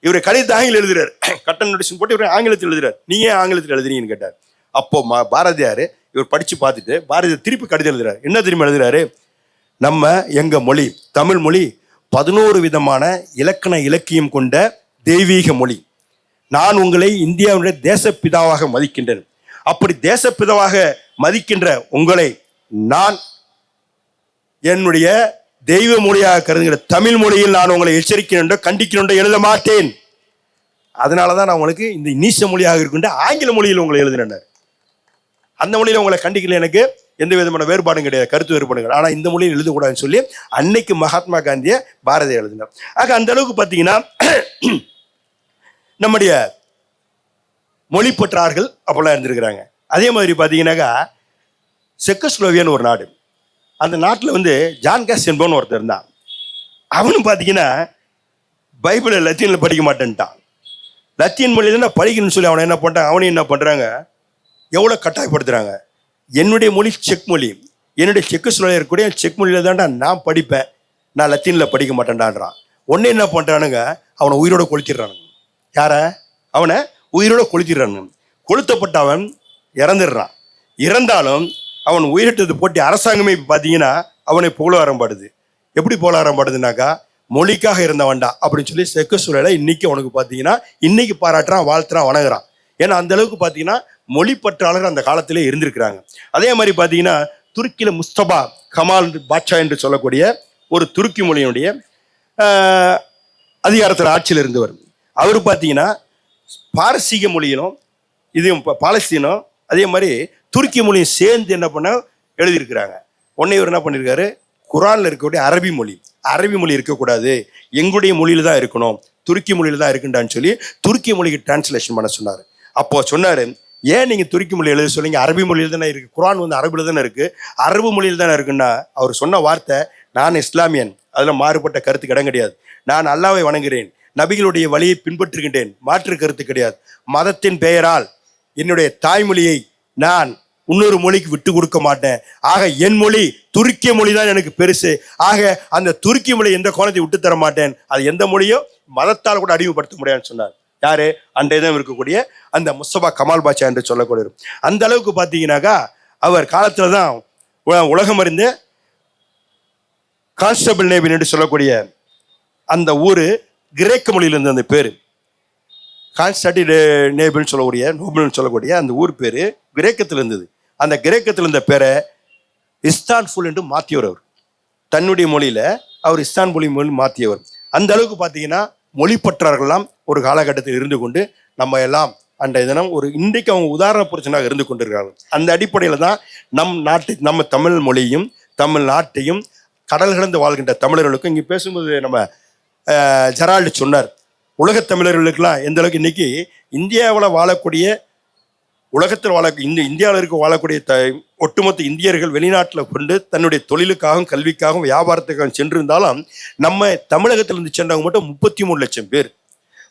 இவரை கடிதத்தை ஆங்கிலம் எழுதுறாரு, கட்டண நோட்டீஸ் போட்டு இவரை ஆங்கிலத்தில் எழுதுறாரு. நீங்க ஏன் ஆங்கிலத்தில் எழுதுறீங்கன்னு கேட்டார். அப்போ பாரதியார் இவர் படிச்சு பார்த்துட்டு பாரதியார் திருப்பி கடிதம் எழுதுறாரு. என்ன தெரியுமா எழுதுறாரு, நம்ம எங்க மொழி தமிழ் மொழி 11 விதமான இலக்கியம் கொண்ட தெய்வீக மொழி. நான் உங்களை இந்தியாவுடைய தேசப்பிதாவாக மதிக்கின்றேன். அப்படி தேசப்பிதாவாக மதிக்கின்ற உங்களை நான் என்னுடைய தெய்வ மொழியாக கருதுகிற தமிழ் மொழியில் நான் உங்களை எச்சரிக்கணும் கண்டிக்கணும் எழுத மாட்டேன். அதனாலதான் நான் உங்களுக்கு இந்த நீச மொழியாக இருக்கின்ற ஆங்கில மொழியில் உங்களை எழுதுனேன். அந்த மொழியில உங்களை கண்டிக்கல, எனக்கு எந்த விதமான வேறுபாடும் கிடையாது, கருத்து வேறுபாடு கிடையாது. ஆனா இந்த மொழியில் எழுதக்கூடாதுன்னு சொல்லி அன்னைக்கு மகாத்மா காந்தியை பாரதியார் எழுதினார். ஆக அந்த அளவுக்கு பார்த்தீங்கன்னா நம்முடைய மொழி பற்றார்கள் அப்படிலாம் இருந்திருக்கிறாங்க. அதே மாதிரி பார்த்தீங்கன்னாக்கா செக்கோஸ்லோவியான்னு ஒரு நாடு, அந்த நாட்டில் வந்து ஜான் கேஸ் என்பவன் ஒருத்தர் இருந்தான். அவனும் பார்த்தீங்கன்னா பைபிளை லத்தீனில் படிக்க மாட்டேன்ட்டான். லத்தீன் மொழி தான் படிக்கணும்னு சொல்லி அவனை என்ன பண்ணுறான், அவனையும் என்ன பண்ணுறாங்க, எவ்வளோ கட்டாயப்படுத்துகிறாங்க. என்னுடைய மொழி செக் மொழி, என்னுடைய செக்கோஸ்லோவியா இருக்கக்கூடிய செக் மொழியில் தான்டா நான் படிப்பேன், நான் லத்தீனில் படிக்க மாட்டேன்டான்றான். ஒன்று என்ன பண்ணுறானுங்க, அவனை உயிரோட கொளுத்திடுறானுங்க. யாரை? அவனை உயிரோட கொளுத்திடுறானுங்க. கொளுத்தப்பட்ட அவன் இறந்துடுறான். இறந்தாலும் அவன் உயிரிட்டது போட்டி அரசாங்கமே பார்த்தீங்கன்னா அவனை புகழ ஆரம்பாடுது. எப்படி புகழ ஆரம்பாடுதுனாக்கா, மொழிக்காக இருந்தவன்டா அப்படின்னு சொல்லி செக்கோஸ்லோவியால இன்னைக்கு அவனுக்கு பார்த்தீங்கன்னா இன்னைக்கு பாராட்டுறான், வாழ்த்துறான், வணங்குறான். ஏன்னா அந்த அளவுக்கு பார்த்தீங்கன்னா மொழி பற்றாளர்கள் அந்த காலத்திலே இருந்திருக்கிறாங்க. அதே மாதிரி பார்த்தீங்கன்னா துருக்கியில் முஸ்தபா கமால் பாட்ஷா என்று சொல்லக்கூடிய ஒரு துருக்கி மொழியினுடைய அதிகாரத்தில் ஆட்சியில் இருந்தவர். அவர் பார்த்தீங்கன்னா பாரசீக மொழியிலும் இது பாலஸ்தீனம் அதே மாதிரி துருக்கி மொழியும் சேர்ந்து என்ன பண்ண எழுதியிருக்கிறாங்க. உடனே இவர் என்ன பண்ணியிருக்காரு, குரானில் இருக்கக்கூடிய அரபி மொழி இருக்கக்கூடாது, எங்களுடைய மொழியில தான் இருக்கணும், துருக்கி மொழியில தான் இருக்குண்டான்னு சொல்லி துருக்கி மொழிக்கு டிரான்ஸ்லேஷன் பண்ண சொன்னார். அப்போ சொன்னார், ஏன் நீங்கள் துருக்கி மொழி எழுத சொல்லிங்க, அரபி மொழியில் தானே இருக்குது, குரான் வந்து அரபில் தானே இருக்குது, அரபு மொழியில் தானே இருக்குன்னா, அவர் சொன்ன வார்த்தை, நான் இஸ்லாமியன், அதில் மாறுபட்ட கருத்துக்கு இடம் கிடையாது, நான் அல்லாவை வணங்குகிறேன், நபிகளுடைய வழியை பின்பற்றுகின்றேன், மாற்று கருத்து கிடையாது, மதத்தின் பெயரால் என்னுடைய தாய்மொழியை நான் இன்னொரு மொழிக்கு விட்டு கொடுக்க மாட்டேன், ஆக என் மொழி துருக்கிய மொழி தான் எனக்கு பெருசு, ஆக அந்த துருக்கி மொழி எந்த கோணத்தை விட்டு தர மாட்டேன், அது எந்த மொழியோ மதத்தால் கூட அடிமைப்படுத்த முடியாதுன்னு சொன்னார். யாரு? அன்றைய தினம் இருக்கக்கூடிய அந்த முஸ்தபா கமால் பாட்ஷா என்று சொல்லக்கூடிய. அந்த அளவுக்கு பார்த்தீங்கன்னாக்கா அவர் காலத்துல தான் உலகம் அறிந்த கான்ஸ்டபிள் நேபின் என்று சொல்லக்கூடிய அந்த ஊர் கிரேக்க மொழியிலிருந்து அந்த பேர் கான்ஸ்டான்டினோபிள்னு சொல்லக்கூடிய நோபல்னு சொல்லக்கூடிய அந்த ஊர் பேர் கிரேக்கத்தில் இருந்தது. அந்த கிரேக்கத்தில் இருந்த பேரை இஸ்தான்புல் என்று மாற்றியவர். அவர் தன்னுடைய மொழியில அவர் இஸ்தான்புல் மொழி மாற்றியவர். அந்த அளவுக்கு பார்த்தீங்கன்னா மொழி பற்றார்கள்லாம் ஒரு காலகட்டத்தில் இருந்து கொண்டு நம்ம எல்லாம் அன்றைய தினம் ஒரு இன்றைக்கு அவங்க உதாரண புரிச்சனாக இருந்து கொண்டிருக்கிறார்கள். அந்த அடிப்படையில் தான் நம்ம தமிழ் மொழியும் தமிழ் நாட்டையும் கடல் கடந்து வாழ்கின்ற தமிழர்களுக்கும் இங்கே பேசும்போது நம்ம ஜெரால்டு சொன்னார், உலகத் தமிழர்களுக்கெல்லாம் எந்த அளவுக்கு இன்னைக்கு இந்தியாவில் வாழக்கூடிய உலகத்தில் இந்தியாவில் வாழக்கூடிய ஒட்டுமொத்த இந்தியர்கள் வெளிநாட்டில் கொண்டு தன்னுடைய தொழிலுக்காகவும் கல்விக்காகவும் வியாபாரத்துக்காகவும் சென்றிருந்தாலும் நம்ம தமிழகத்திலிருந்து சென்றவங்க மட்டும் 33 லட்சம் பேர்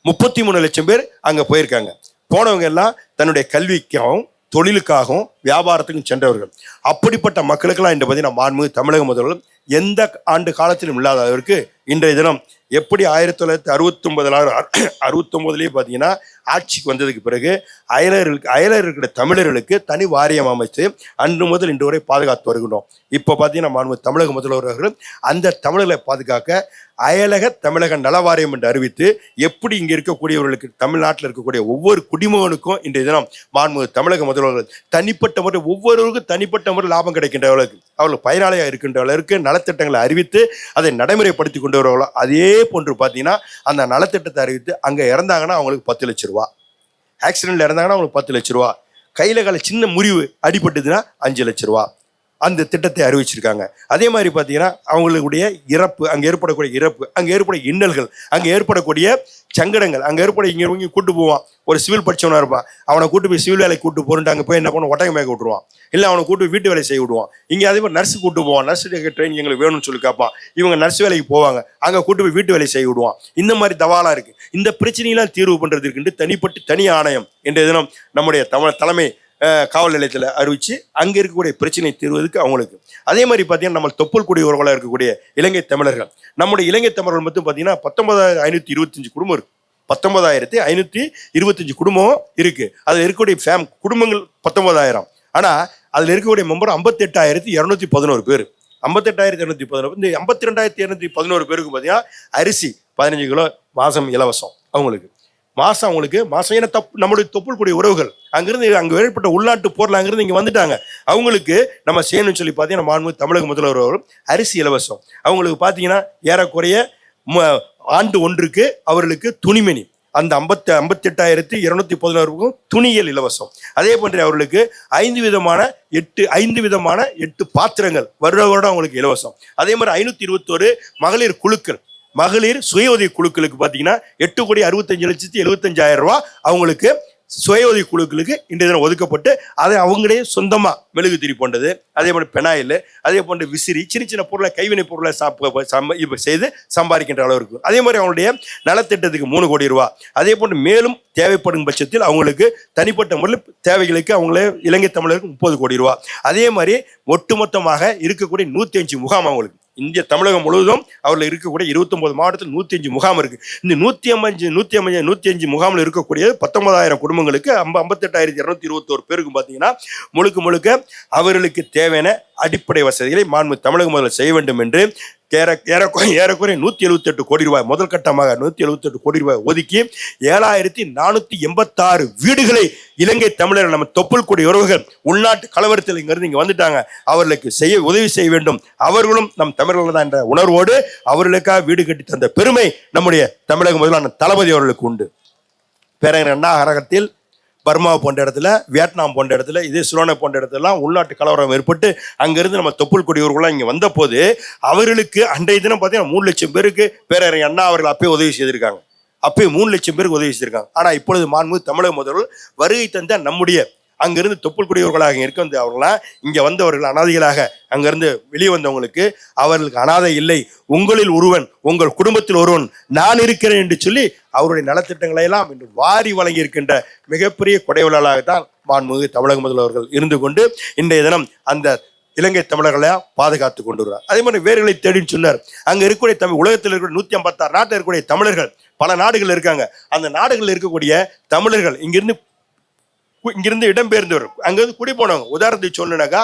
33 லட்சம் பேர் அங்கே போயிருக்காங்க. போனவங்க எல்லாம் தன்னுடைய கல்விக்காகவும் தொழிலுக்காகவும் வியாபாரத்துக்கும் சென்றவர்கள். அப்படிப்பட்ட மக்களுக்கெல்லாம் இன்று பார்த்தீங்கன்னா மாண்புமிகு தமிழக முதல்வர் எந்த ஆண்டு காலத்திலும் இல்லாதவருக்கு இன்றைய தினம் எப்படி 1969 பார்த்தீங்கன்னா ஆட்சிக்கு வந்ததுக்கு பிறகு அயலர் இருக்கிற தமிழர்களுக்கு தனி வாரியம் அமைத்து அன்று முதல் இன்று வரை பாதுகாத்து வருகின்றோம். இப்போ பார்த்தீங்கன்னா மாண்புமிகு தமிழக முதல்வர்கள் அந்த தமிழர்களை பாதுகாக்க அயலக தமிழக நல வாரியம் என்று அறிவித்து எப்படி இங்கே இருக்கக்கூடியவர்களுக்கு தமிழ்நாட்டில் இருக்கக்கூடிய ஒவ்வொரு குடிமகனுக்கும் இன்றைய தினம் மாண்புமிகு தமிழக முதல்வர்கள் தனிப்பட்ட முறை ஒவ்வொருவருக்கும் தனிப்பட்ட முறை லாபம் கிடைக்கின்றவர்களுக்கு அவர்கள் பயனாளியாக இருக்கின்றவர்களுக்கு நலத்திட்டங்களை அறிவித்து அதை நடைமுறைப்படுத்தி கொண்டு வருவாங்களோ அதே போன்று பார்த்தீங்கன்னா அந்த நலத்திட்டத்தை அறிவித்து அங்கே இறந்தாங்கன்னா அவங்களுக்கு 10 லட்ச ரூபா, ஆக்சிடென்ட்ல இறந்தாங்கன்னா அவங்களுக்கு 10 லட்ச ரூபா, கையில கால சின்ன முறிவு அடிபட்டுதுன்னா 5 லட்ச ரூபா அந்த திட்டத்தை அறிவிச்சிருக்காங்க. அதே மாதிரி பார்த்தீங்கன்னா அவங்களுடைய இறப்பு, அங்கே ஏற்படக்கூடிய இறப்பு, அங்கே ஏற்பட இன்னல்கள், அங்கே ஏற்படக்கூடிய சங்கடங்கள், அங்கே ஏற்பட இங்கே கூட்டு போவான் ஒரு சிவில் படித்தவனாக இருப்பான், அவனை கூட்டு போய் சிவில் வேலைக்கு கூட்டு போறேன்ட்டு அங்கே போய் என்ன பண்ண ஒட்டக மேய்க்க விட்டுருவான், இல்லை அவனை கூட்டு வீட்டு வேலை செய்ய விடுவான். இங்கே அதே மாதிரி நர்ஸு கூட்டு போவான், நர்ஸு ட்ரெயினிங் எங்களுக்கு வேணும்னு சொல்லி கேட்பான், இவங்க நர்ஸ் வேலைக்கு போவாங்க, அங்கே கூட்டு போய் வீட்டு வேலை செய்ய விடுவான். இந்த மாதிரி தவாலாக இருக்குது. இந்த பிரச்சனையெல்லாம் தீர்வு பண்ணுறதுக்கு தனி ஆணையம் என்ற தினம் நம்முடைய தலைமை காவல் நிலையத்தில் அறிவித்து அங்கே இருக்கக்கூடிய பிரச்சனை தீர்வதற்கு அவங்களுக்கு. அதே மாதிரி பார்த்தீங்கன்னா நம்ம தொப்புள் குடியுறவுகளாக இருக்கக்கூடிய இலங்கை தமிழர்கள், நம்முடைய இலங்கை தமிழர்கள் மட்டும் பார்த்தீங்கன்னா 19,525 குடும்பம் இருக்கு. 19,525 குடும்பம் இருக்கு. அதில் இருக்கக்கூடிய குடும்பங்கள் 19,000. ஆனால் அதில் இருக்கக்கூடிய மெம்பர் 58,211 பேர். 58,211. இந்த 52,211 பேருக்கு பார்த்தீங்கன்னா அரிசி 15 கிலோ மாதம் இலவசம் அவங்களுக்கு. மாதம் அவங்களுக்கு மாதம் ஏன்னா நம்மளுடைய தொப்புள் கூடிய உறவுகள் அங்கிருந்து அங்கே ஏற்பட்ட உள்நாட்டு போரில் அங்கிருந்து இங்கே வந்துட்டாங்க. அவங்களுக்கு நம்ம செய்யணும்னு சொல்லி பார்த்தீங்கன்னா மாண்புமிகு தமிழக முதல்வர் அரிசி இலவசம். அவங்களுக்கு பார்த்தீங்கன்னா ஏறக்குறைய ஆண்டு ஒன்றுக்கு அவர்களுக்கு துணிமணி அந்த 58,211 துணிகள் இலவசம். அதே போன்று அவர்களுக்கு 5 விதமான 8 பாத்திரங்கள் வருடம் அவங்களுக்கு இலவசம். அதே மாதிரி 521 மகளிர் குழுக்கள், மகளிர் சுய உதவி குழுக்களுக்கு பார்த்தீங்கன்னா 8,65,75,000 ரூபா அவங்களுக்கு சுய உதவி குழுக்களுக்கு இன்றைய தினம் ஒதுக்கப்பட்டு அதை அவங்களே சொந்தமாக மெழுகு திரி போன்றது, அதே போல் பெனாயில், அதே போன்று விசிறி, சின்ன சின்ன பொருளை கைவினை பொருளை இப்போ செய்து சம்பாதிக்கின்ற அளவு இருக்கும். அதே மாதிரி அவங்களுடைய நலத்திட்டத்துக்கு 3 கோடி ரூபா, அதே போன்று மேலும் தேவைப்படும் பட்சத்தில் அவங்களுக்கு தனிப்பட்ட முறையில் தேவைகளுக்கு அவங்களே இலங்கை தமிழருக்கு 30 கோடி ரூபா. அதே மாதிரி ஒட்டுமொத்தமாக இருக்கக்கூடிய 105 முகாம் அவங்களுக்கு இந்திய தமிழகம் முழுவதும் அவர்கள் இருக்கக்கூடிய 29 மாவட்டத்தில் 105 முகாம் இருக்கு. இந்த 105 முகாமில் இருக்கக்கூடிய 19,000 குடும்பங்களுக்கு 58,221 பேருக்கு பார்த்தீங்கன்னா முழுக்க அவர்களுக்கு தேவையான அடிப்படை வசதிகளை மாண்பு தமிழக முதல்வர் செய்ய வேண்டும் என்று ஏறக்குறைய 178 கோடி ரூபாய் முதல் கட்டமாக 178 கோடி ரூபாய் ஒதுக்கி 7,486 வீடுகளை இலங்கை தமிழர்கள் நம்ம தொப்புள் கொடி உறவுகள் உள்நாட்டு கலவரத்தில் இங்கிருந்து இங்க வந்துட்டாங்க, அவர்களுக்கு உதவி செய்ய வேண்டும், அவர்களும் நம் தமிழர்கள் தான் என்ற உணர்வோடு அவர்களுக்காக வீடு கட்டி தந்த பெருமை நம்முடைய தமிழக முதலான தளபதி அவர்களுக்கு உண்டு. பேரறிஞர் அண்ணா அரங்கத்தில் பர்மா போன்ற இடத்துல, வியட்நாம் போன்ற இடத்துல, இதே சுரோனை போன்ற இடத்துலலாம் உள்நாட்டு கலவரம் ஏற்பட்டு அங்கிருந்து நம்ம தொப்புள் கொடியோர்கள்லாம் இங்கே வந்த போது அவர்களுக்கு அன்றைய தினம் பார்த்தீங்கன்னா 3 லட்சம் பேருக்கு பேரறிஞர் அண்ணா அவர்கள் அப்பயே உதவி செய்திருக்காங்க. அப்பயே 3 லட்சம் பேருக்கு உதவி செய்திருக்காங்க. ஆனால் இப்பொழுது மாண்புமிகு தமிழக முதல்வர் வருகை தந்த நம்முடைய அங்கிருந்து தொப்புள் குடியவர்களாக இருக்க வந்து அவர்களாம் இங்கே வந்தவர்கள் அனாதைகளாக அங்கிருந்து வெளியே வந்தவங்களுக்கு அவர்களுக்கு அனாதை இல்லை, உங்களில் ஒருவன், உங்கள் குடும்பத்தில் ஒருவன் நான் இருக்கிறேன் என்று சொல்லி அவருடைய நலத்திட்டங்களை எல்லாம் இன்று வாரி வழங்கி இருக்கின்ற மிகப்பெரிய கொடைவளாகத்தான் மாண்புமிகு தமிழக முதல்வர்கள் இருந்து கொண்டு இன்றைய தினம் அந்த இலங்கை தமிழர்களை பாதுகாத்து கொண்டு வருவார். அதே மாதிரி வேர்களை தேடின்னு சொன்னார். அங்க இருக்கக்கூடிய தமிழ் உலகத்தில் இருக்கக்கூடிய 156 நாட்டில் இருக்கக்கூடிய தமிழர்கள் பல நாடுகள் இருக்காங்க. அந்த நாடுகளில் இருக்கக்கூடிய தமிழர்கள் இங்கிருந்து இடம்பெயர்ந்தவர் அங்கிருந்து குடி போனவங்க. உதாரணத்துக்கு சொல்லணுனாக்கா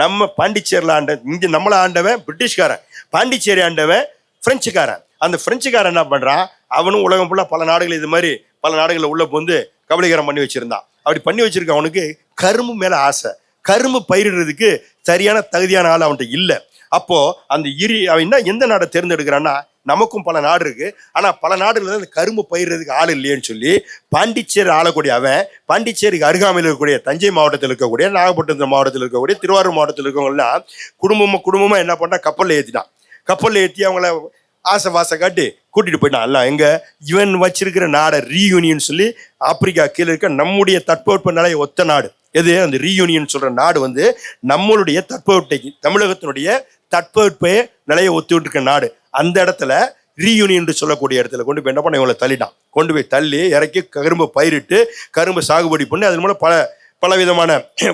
நம்ம பாண்டிச்சேரியில் இங்க நம்மளை ஆண்டவன் பிரிட்டிஷ்காரன், பாண்டிச்சேரி ஆண்டவன் பிரெஞ்சுக்காரன். அந்த பிரெஞ்சுக்காரன் என்ன பண்றான், அவனும் உலகம் ஃபுல்லா பல நாடுகள் இது மாதிரி பல நாடுகளில் உள்ள வந்து கபலீகரம் பண்ணி வச்சிருந்தான். அப்படி பண்ணி வச்சிருக்க அவனுக்கு கரும்பு மேல ஆசை, கரும்பு பயிரிடுறதுக்கு சரியான தகுதியான ஆள் அவன்கிட்ட இல்லை. அப்போ அந்த அவன் எந்த நாடை தேர்ந்தெடுக்கிறான்னா, நமக்கும் பல நாடு இருக்கு, ஆனா பல நாடுகள் அந்த கரும்பு பயிர்றதுக்கு ஆள் இல்லையேன்னு சொல்லி பாண்டிச்சேரி ஆளக்கூடிய அவன் பாண்டிச்சேரிக்கு அருகாமையில் இருக்கக்கூடிய தஞ்சை மாவட்டத்தில் இருக்கக்கூடிய, நாகப்பட்டினம் மாவட்டத்தில் இருக்கக்கூடிய, திருவாரூர் மாவட்டத்தில் இருக்கவங்கலாம் குடும்பமா என்ன பண்ணா கப்பலில் ஏற்றினான். கப்பலில் ஏற்றி அவங்கள ஆசை வாசை காட்டி கூட்டிட்டு போயிட்டான். எல்லாம் எங்க இவன் வச்சிருக்கிற நாடை ரீயூனியன் சொல்லி ஆப்பிரிக்கா கீழே இருக்க நம்முடைய தட்பவெட்ப நிலையை ஒத்த நாடு எது அந்த ரீயூனியன் சொல்ற நாடு வந்து நம்மளுடைய தட்பவெட்டைக்கு தமிழகத்தினுடைய தட்பவெட்ப நிலையை ஒத்துவிட்டு இருக்க நாடு. அந்த இடத்துல ரீயூனியன் சொல்லக்கூடிய இடத்துல கொண்டு போய் என்ன பண்ண இவங்களை தள்ளிட்டான். கொண்டு போய் தள்ளி இறக்கி கரும்பு பயிரிட்டு கரும்பு சாகுபடி பண்ணி அதன் மூலம் பல விதமான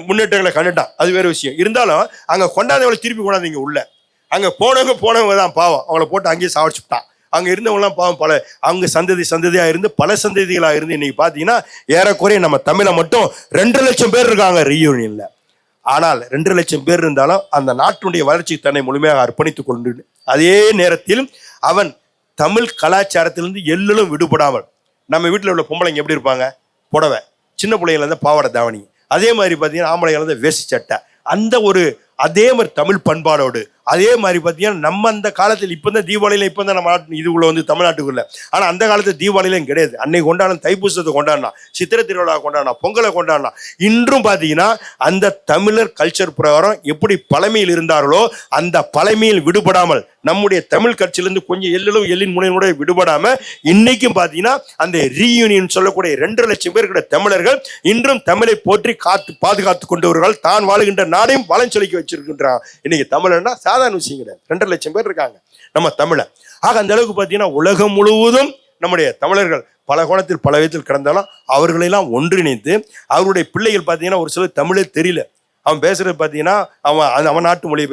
முன்னேற்றங்களை கண்டுட்டான். அது வேறு விஷயம். இருந்தாலும் அங்க கொண்டாந்தவங்களை திருப்பி கொண்டாந்து இங்க உள்ள அங்க போனவங்க தான் பாவம், அவங்கள போட்டு அங்கேயே சாவடிச்சுட்டான். அங்க இருந்தவங்கலாம் பாவம் பல அவங்க சந்ததியா இருந்து பல சந்ததிகளா இருந்து இன்னைக்கு பாத்தீங்கன்னா ஏறக்குறைய நம்ம தமிழை மட்டும் 2 லட்சம் பேர் இருக்காங்க ரீயூனியன்ல. ஆனால் 2 லட்சம் பேர் இருந்தாலும் அந்த நாட்டினுடைய வளர்ச்சிக்கு தன்னை முழுமையாக அர்ப்பணித்துக் கொண்டு அதே நேரத்தில் அவன் தமிழ் கலாச்சாரத்திலிருந்து எல்லும் விடுபடாமல், நம்ம வீட்டில் உள்ள பொம்பளைங்க எப்படி இருப்பாங்க, புடவை, சின்ன பிள்ளைங்கள இருந்தால் பாவாடை தாவணி, அதே மாதிரி பார்த்தீங்கன்னா ஆம்பளைங்க இருந்தால் வேஷ்டி சட்டை, அந்த ஒரு அதே மாதிரி தமிழ் பண்பாடோடு அதே மாதிரி பார்த்தீங்கன்னா நம்ம அந்த காலத்தில் இப்போ தான் தீபாவளியில் இப்போ தான் நம்ம இதுக்குள்ள வந்து தமிழ்நாட்டுக்குள்ள, ஆனால் அந்த காலத்தில் தீபாவளியிலும் கிடையாது. அன்னைக்கு கொண்டாடணும், தைப்பூசத்தை கொண்டாடலாம், சித்திரை திருவிழா கொண்டாடலாம், பொங்கலை கொண்டாடலாம். இன்றும் பார்த்தீங்கன்னா அந்த தமிழர் கல்ச்சர் பிரகாரம் எப்படி பழமையில் இருந்தார்களோ அந்த பழமையில் விடுபடாமல் நம்முடைய தமிழ் கட்சியிலிருந்து கொஞ்சம் எல்லின் முனையோட விடுபடாம இன்னைக்கும் பார்த்தீங்கன்னா அந்த ரீயூனியன் சொல்லக்கூடிய 2 லட்சம் பேர் இருக்கிற தமிழர்கள் இன்றும் தமிழை போற்றி பாதுகாத்து கொண்டவர்கள் தான் வாழுகின்ற நாடையும் வளஞ்சொலிக்க வச்சிருக்கின்றான். இன்னைக்கு தமிழர்னா சாதாரண விஷயம் கிடையாது. 2 லட்சம் பேர் இருக்காங்க நம்ம தமிழ. ஆக அந்த அளவுக்கு பார்த்தீங்கன்னா உலகம் முழுவதும் நம்முடைய தமிழர்கள் பல கோணத்தில் பல விதத்தில் கிடந்தாலும் அவர்களெல்லாம் ஒன்றிணைத்து அவருடைய பிள்ளைகள் பார்த்தீங்கன்னா ஒரு சிலர் தமிழே தெரியல, அவன் பேசுறது பார்த்தீங்கன்னா அவன் நாட்டு மொழி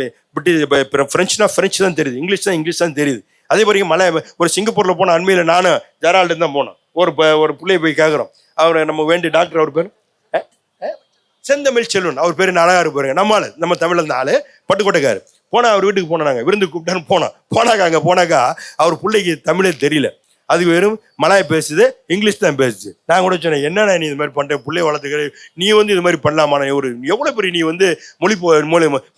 ஃப்ரெஞ்சுனா ஃப்ரெஞ்சு தான் தெரியுது, இங்கிலீஷ் தான் தெரியுது. அதே மாதிரி ஒரு சிங்கப்பூரில் போன அண்மையில் நானும் ஜெரால்டு தான் போனோம். ஒரு பிள்ளையை போய் கேட்குறோம், அவர் நம்ம வேண்டிய டாக்டர், அவர் பேர் செந்தமிழ் செல்வன், அவர் பேர் அழகா இருப்பாருங்க. நம்ம தமிழ்ல இருந்த ஆளு பட்டுக்கோட்டைக்காரு. போனா அவர் வீட்டுக்கு போனாங்க, விருந்து கூப்பிட்டான்னு போனாக்கா அவர் பிள்ளைக்கு தமிழே தெரியல, அது வெறும் மலாய் பேசுது, இங்கிலீஷ் தான் பேசுது. நான் கூட சொன்னேன், என்னன்னா நீ இது மாதிரி பண்ணுற பிள்ளைய வளர்த்துக்கிற, நீ வந்து இது மாதிரி பண்ணலாமான எவ்வளோ பெரிய நீ வந்து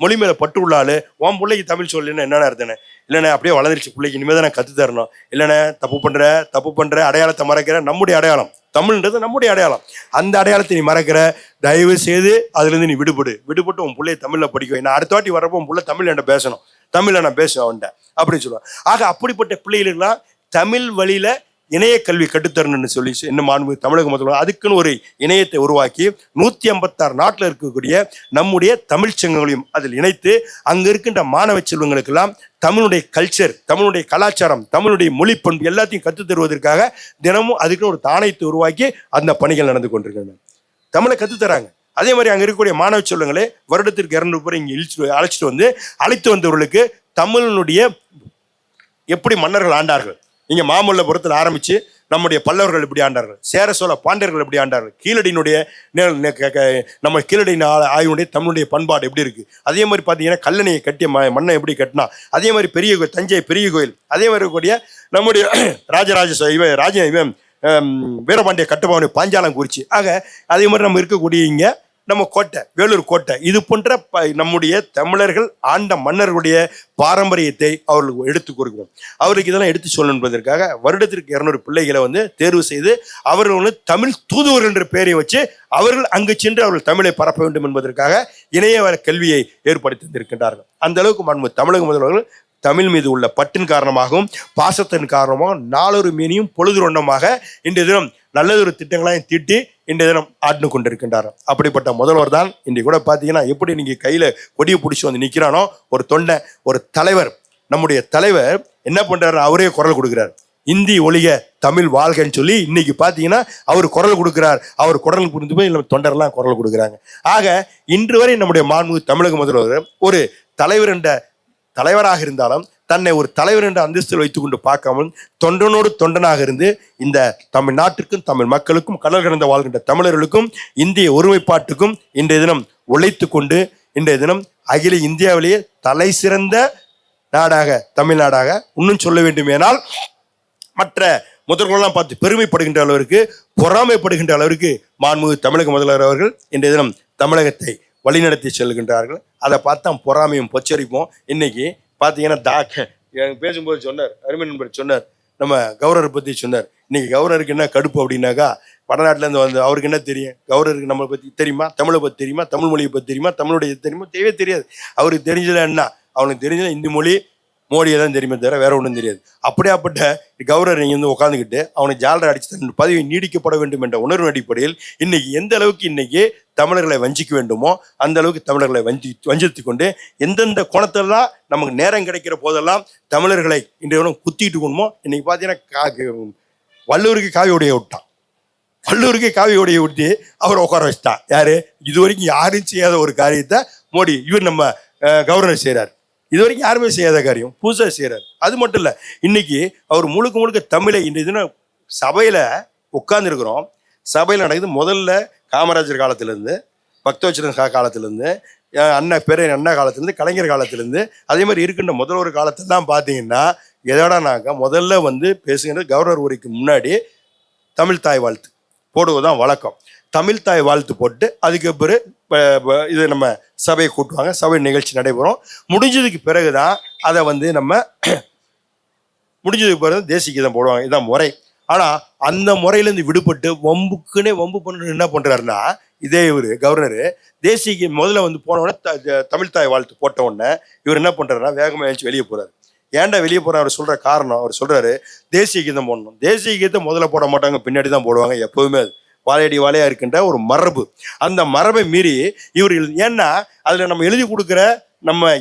மொழி மேலே பட்டு உள்ளாள், உன் பிள்ளைக்கு தமிழ் சொல்லலைன்னா என்னென்ன அர்த்தனே, இல்லைண்ணே அப்படியே வளர்ந்துருச்சு பிள்ளைக்கு, இனிமேல் தான் நான் கற்று தரணும், இல்லைண்ணே தப்பு பண்ணுற அடையாளத்தை மறக்கிற, நம்முடைய அடையாளம் தமிழ்ன்றது நம்முடைய அடையாளம், அந்த அடையாளத்தை நீ மறக்கிற, தயவு செய்து அதுலேருந்து நீ விடுபட்டு உன் பிள்ளைய தமிழில் படிக்க வை. நான் அடுத்த வாட்டி வரப்போ உன் பிள்ளை தமிழ் என்கிட்ட பேசணும், தமிழில் நான் பேசுவேன் அவன்கிட்ட அப்படின்னு சொல்லுவேன். ஆக அப்படிப்பட்ட பிள்ளைகளுக்கெல்லாம் தமிழ் வழியில இணைய கல்வி கட்டுத்தரணும்னு சொல்லி என்ன மாண்பு தமிழக முதல்வர் அதுக்குன்னு ஒரு இணையத்தை உருவாக்கி 156 நாட்டில் இருக்கக்கூடிய நம்முடைய தமிழ் சங்கங்களையும் அதில் இணைத்து அங்கே இருக்கின்ற மாணவ செல்வங்களுக்கெல்லாம் தமிழுடைய கல்ச்சர், தமிழுடைய கலாச்சாரம், தமிழுடைய மொழி பண்பு எல்லாத்தையும் கற்றுத் தருவதற்காக தினமும் அதுக்குன்னு ஒரு தானயத்தை உருவாக்கி அந்த பணிகள் நடந்து கொண்டிருக்கிறது. தமிழை கற்றுத்தராங்க. அதே மாதிரி அங்கே இருக்கக்கூடிய மாணவ செல்வங்களே வருடத்திற்கு 200 பேர் இங்கே அழைத்து வந்தவர்களுக்கு தமிழனுடைய எப்படி மன்னர்கள் ஆண்டார்கள், இங்கே மாமல்லபுரத்தில் ஆரம்பித்து நம்முடைய பல்லவர்கள் எப்படி ஆண்டார்கள், சேர சோழ பாண்டியர்கள் எப்படி ஆண்டார்கள், கீழடியினுடைய நம்ம கீழடியின் ஆய்வுடைய தமிழுடைய பண்பாடு எப்படி இருக்குது, அதே மாதிரி பார்த்தீங்கன்னா கல்லணையை கட்டிய மண்ணை எப்படி கட்டினா, அதே மாதிரி பெரிய கோயில் தஞ்சை பெரிய கோயில், அதே மாதிரி இருக்கக்கூடிய நம்முடைய வீரபாண்டிய கட்டபொம்மன் பாஞ்சாலங்குறிச்சி, ஆக அதே மாதிரி நம்ம இருக்கக்கூடிய இங்கே நம்ம கோட்டை வேலூர் கோட்டை, இது போன்ற நம்முடைய தமிழர்கள் ஆண்ட மன்னர்களுடைய பாரம்பரியத்தை அவர்களுக்கு எடுத்து கொடுக்கணும். அவர்களுக்கு இதெல்லாம் எடுத்து சொல்லணும் என்பதற்காக வருடத்திற்கு 200 பிள்ளைகளை தேர்வு செய்து அவர்கள் தமிழ் தூதுவர் என்ற பெயரை வச்சு அவர்கள் அங்கு சென்று அவர்கள் தமிழை பரப்ப வேண்டும் என்பதற்காக இணைய கல்வியை ஏற்படுத்தி தந்திருக்கின்றார்கள். அந்த அளவுக்கு மாண்பு தமிழக முதல்வர்கள் தமிழ் மீது உள்ள பட்டின் காரணமாகவும் பாசத்தின் காரணமாகவும் நாளொரு மீனியும் பொழுது ஒன்றமாக இன்றைய தினம் நல்லதொரு திட்டங்களையும் தீட்டி இன்றைய தினம் ஆட்னு கொண்டிருக்கின்றார். அப்படிப்பட்ட முதல்வர் தான் இன்றைய கூட பார்த்தீங்கன்னா எப்படி நீங்கள் கையில் கொடியை பிடிச்சி வந்து நிற்கிறானோ ஒரு தொண்டை, ஒரு தலைவர், நம்முடைய தலைவர் என்ன பண்ணுறாரு, அவரே குரல் கொடுக்குறார். இந்தி ஒழிக தமிழ் வாழ்கன்னு சொல்லி இன்னைக்கு பார்த்தீங்கன்னா அவர் குரல் கொடுக்குறார். அவர் குரல் புரிந்து போய் நம்ம தொண்டர்லாம் குரல் கொடுக்குறாங்க. ஆக இன்று வரை நம்முடைய மாண்புமிகு தமிழக முதல்வர் ஒரு தலைவர் என்ற தலைவராக இருந்தாலும் தன்னை ஒரு தலைவர் என்ற அந்தஸ்தில் வைத்துக்கொண்டு பார்க்காமல் தொண்டனோடு தொண்டனாக இருந்து இந்த தமிழ்நாட்டிற்கும் தமிழ் மக்களுக்கும் கடல் கடந்த வாழ்கின்ற தமிழர்களுக்கும் இந்திய ஒருமைப்பாட்டுக்கும் இன்றைய தினம் உழைத்து கொண்டு இன்றைய தினம் அகில இந்தியாவிலேயே தலை சிறந்த நாடாக தமிழ்நாடாக இன்னும் சொல்ல வேண்டுமேனால் மற்ற முதல்வர்களெல்லாம் பார்த்து பெருமைப்படுகின்ற அளவிற்கு பொறாமைப்படுகின்ற அளவிற்கு மாண்புமிகு தமிழக முதல்வர் அவர்கள் இன்றைய தினம் தமிழகத்தை வழிநடத்தி செல்கின்றார்கள். அதை பார்த்தா பொறாமையும் பொச்சரிப்போம். இன்னைக்கு பார்த்தீங்கன்னா பேசும்போது சொன்னார், அருமை நண்பர் சொன்னார், நம்ம கவர்னரை பற்றி சொன்னார். இன்னைக்கு கவர்னருக்கு என்ன கடுப்பு அப்படின்னாக்கா வடநாட்டிலேருந்து வந்து அவருக்கு என்ன தெரியும், கவர்னருக்கு நம்மளை பற்றி தெரியுமா, தமிழை பற்றி தெரியுமா, தமிழ் மொழியை பற்றி தெரியுமா, தமிழுடைய தெரியுமா, தெரியவே தெரியாது. அவருக்கு தெரிஞ்சது என்ன, அவனுக்கு தெரிஞ்சது இந்தி மொழி மோடியை தான் தெரியுமே தவிர வேற ஒன்றும் தெரியாது. அப்படியாப்பட்ட கவர்னர் இங்கே உட்காந்துக்கிட்டு அவனுக்கு ஜாலரை அடிச்சு தன் பதவி நீடிக்கப்பட வேண்டும் என்ற உணர்வு அடிப்படையில் இன்னைக்கு எந்த அளவுக்கு இன்னைக்கு தமிழர்களை வஞ்சிக்க வேண்டுமோ அந்த அளவுக்கு தமிழர்களை வஞ்சித்து கொண்டு எந்தெந்த கோணத்தெல்லாம் நமக்கு நேரம் கிடைக்கிற போதெல்லாம் தமிழர்களை இன்றைய குத்திட்டு கொண்டுமோ இன்னைக்கு பார்த்தீங்கன்னா வள்ளுவருக்கு காவி உடைய விட்டான். வள்ளுவருக்கு காவி உடைய விட்டு அவரை உட்கார வச்சுட்டான். யாரு, இது வரைக்கும் யாரும் செய்யாத ஒரு காரியத்தை மோடி இவர் நம்ம கவர்னர் செய்கிறார். இது வரைக்கும் யாருமே செய்யாத காரியம் புதுசாக செய்கிறார். அது மட்டும் இல்லை, இன்னைக்கு அவர் முழுக்க முழுக்க தமிழை இன்றைய தினம் சபையில் உட்கார்ந்துருக்கிறோம். சபையில் நடக்குது. முதல்ல காமராஜர் காலத்திலேருந்து, பக்தவச்சரன் காலத்திலேருந்து, அண்ணா காலத்திலேருந்து, கலைஞர் காலத்திலேருந்து, அதே மாதிரி இருக்கின்ற முதல்வர் காலத்திலாம் பார்த்தீங்கன்னா எதோடனாக்கா முதல்ல பேசுகின்ற கவர்னர் உரைக்கு முன்னாடி தமிழ் தாய் வாழ்த்து போடுவதுதான் வழக்கம். தமிழ் தாய் வாழ்த்து போட்டு அதுக்கு பிறகு இது நம்ம சபையை கூட்டுவாங்க. சபை நிகழ்ச்சி நடைபெறும். முடிஞ்சதுக்கு பிறகுதான் அதை நம்ம முடிஞ்சதுக்கு பிறகு தேசிய கீதம் போடுவாங்க. இதுதான் முறை. ஆனால் அந்த முறையிலேருந்து விடுபட்டு வம்பு பண்ணுறது என்ன பண்ணுறாருன்னா, இதே இவர் கவர்னரு தேசிய முதல்ல போனவுடனே தமிழ் தாய் வாழ்த்து போட்ட உடனே இவர் என்ன பண்ணுறாருன்னா வேகமாக எழுச்சி வெளியே போகிறார். ஏன்டா வெளியே போகிற அவர் சொல்கிற காரணம், அவர் சொல்கிறாரு தேசிய கீதம் போடணும். தேசிய கீதம் முதல்ல போட மாட்டாங்க, பின்னாடி தான் போடுவாங்க. எப்போவுமே அது வாழையடி வாழையா இருக்கின்ற ஒரு மரபு. அந்த மரபை மீறி இவர்கள், ஏன்னா அதில் நம்ம எழுதி கொடுக்குற நம்ம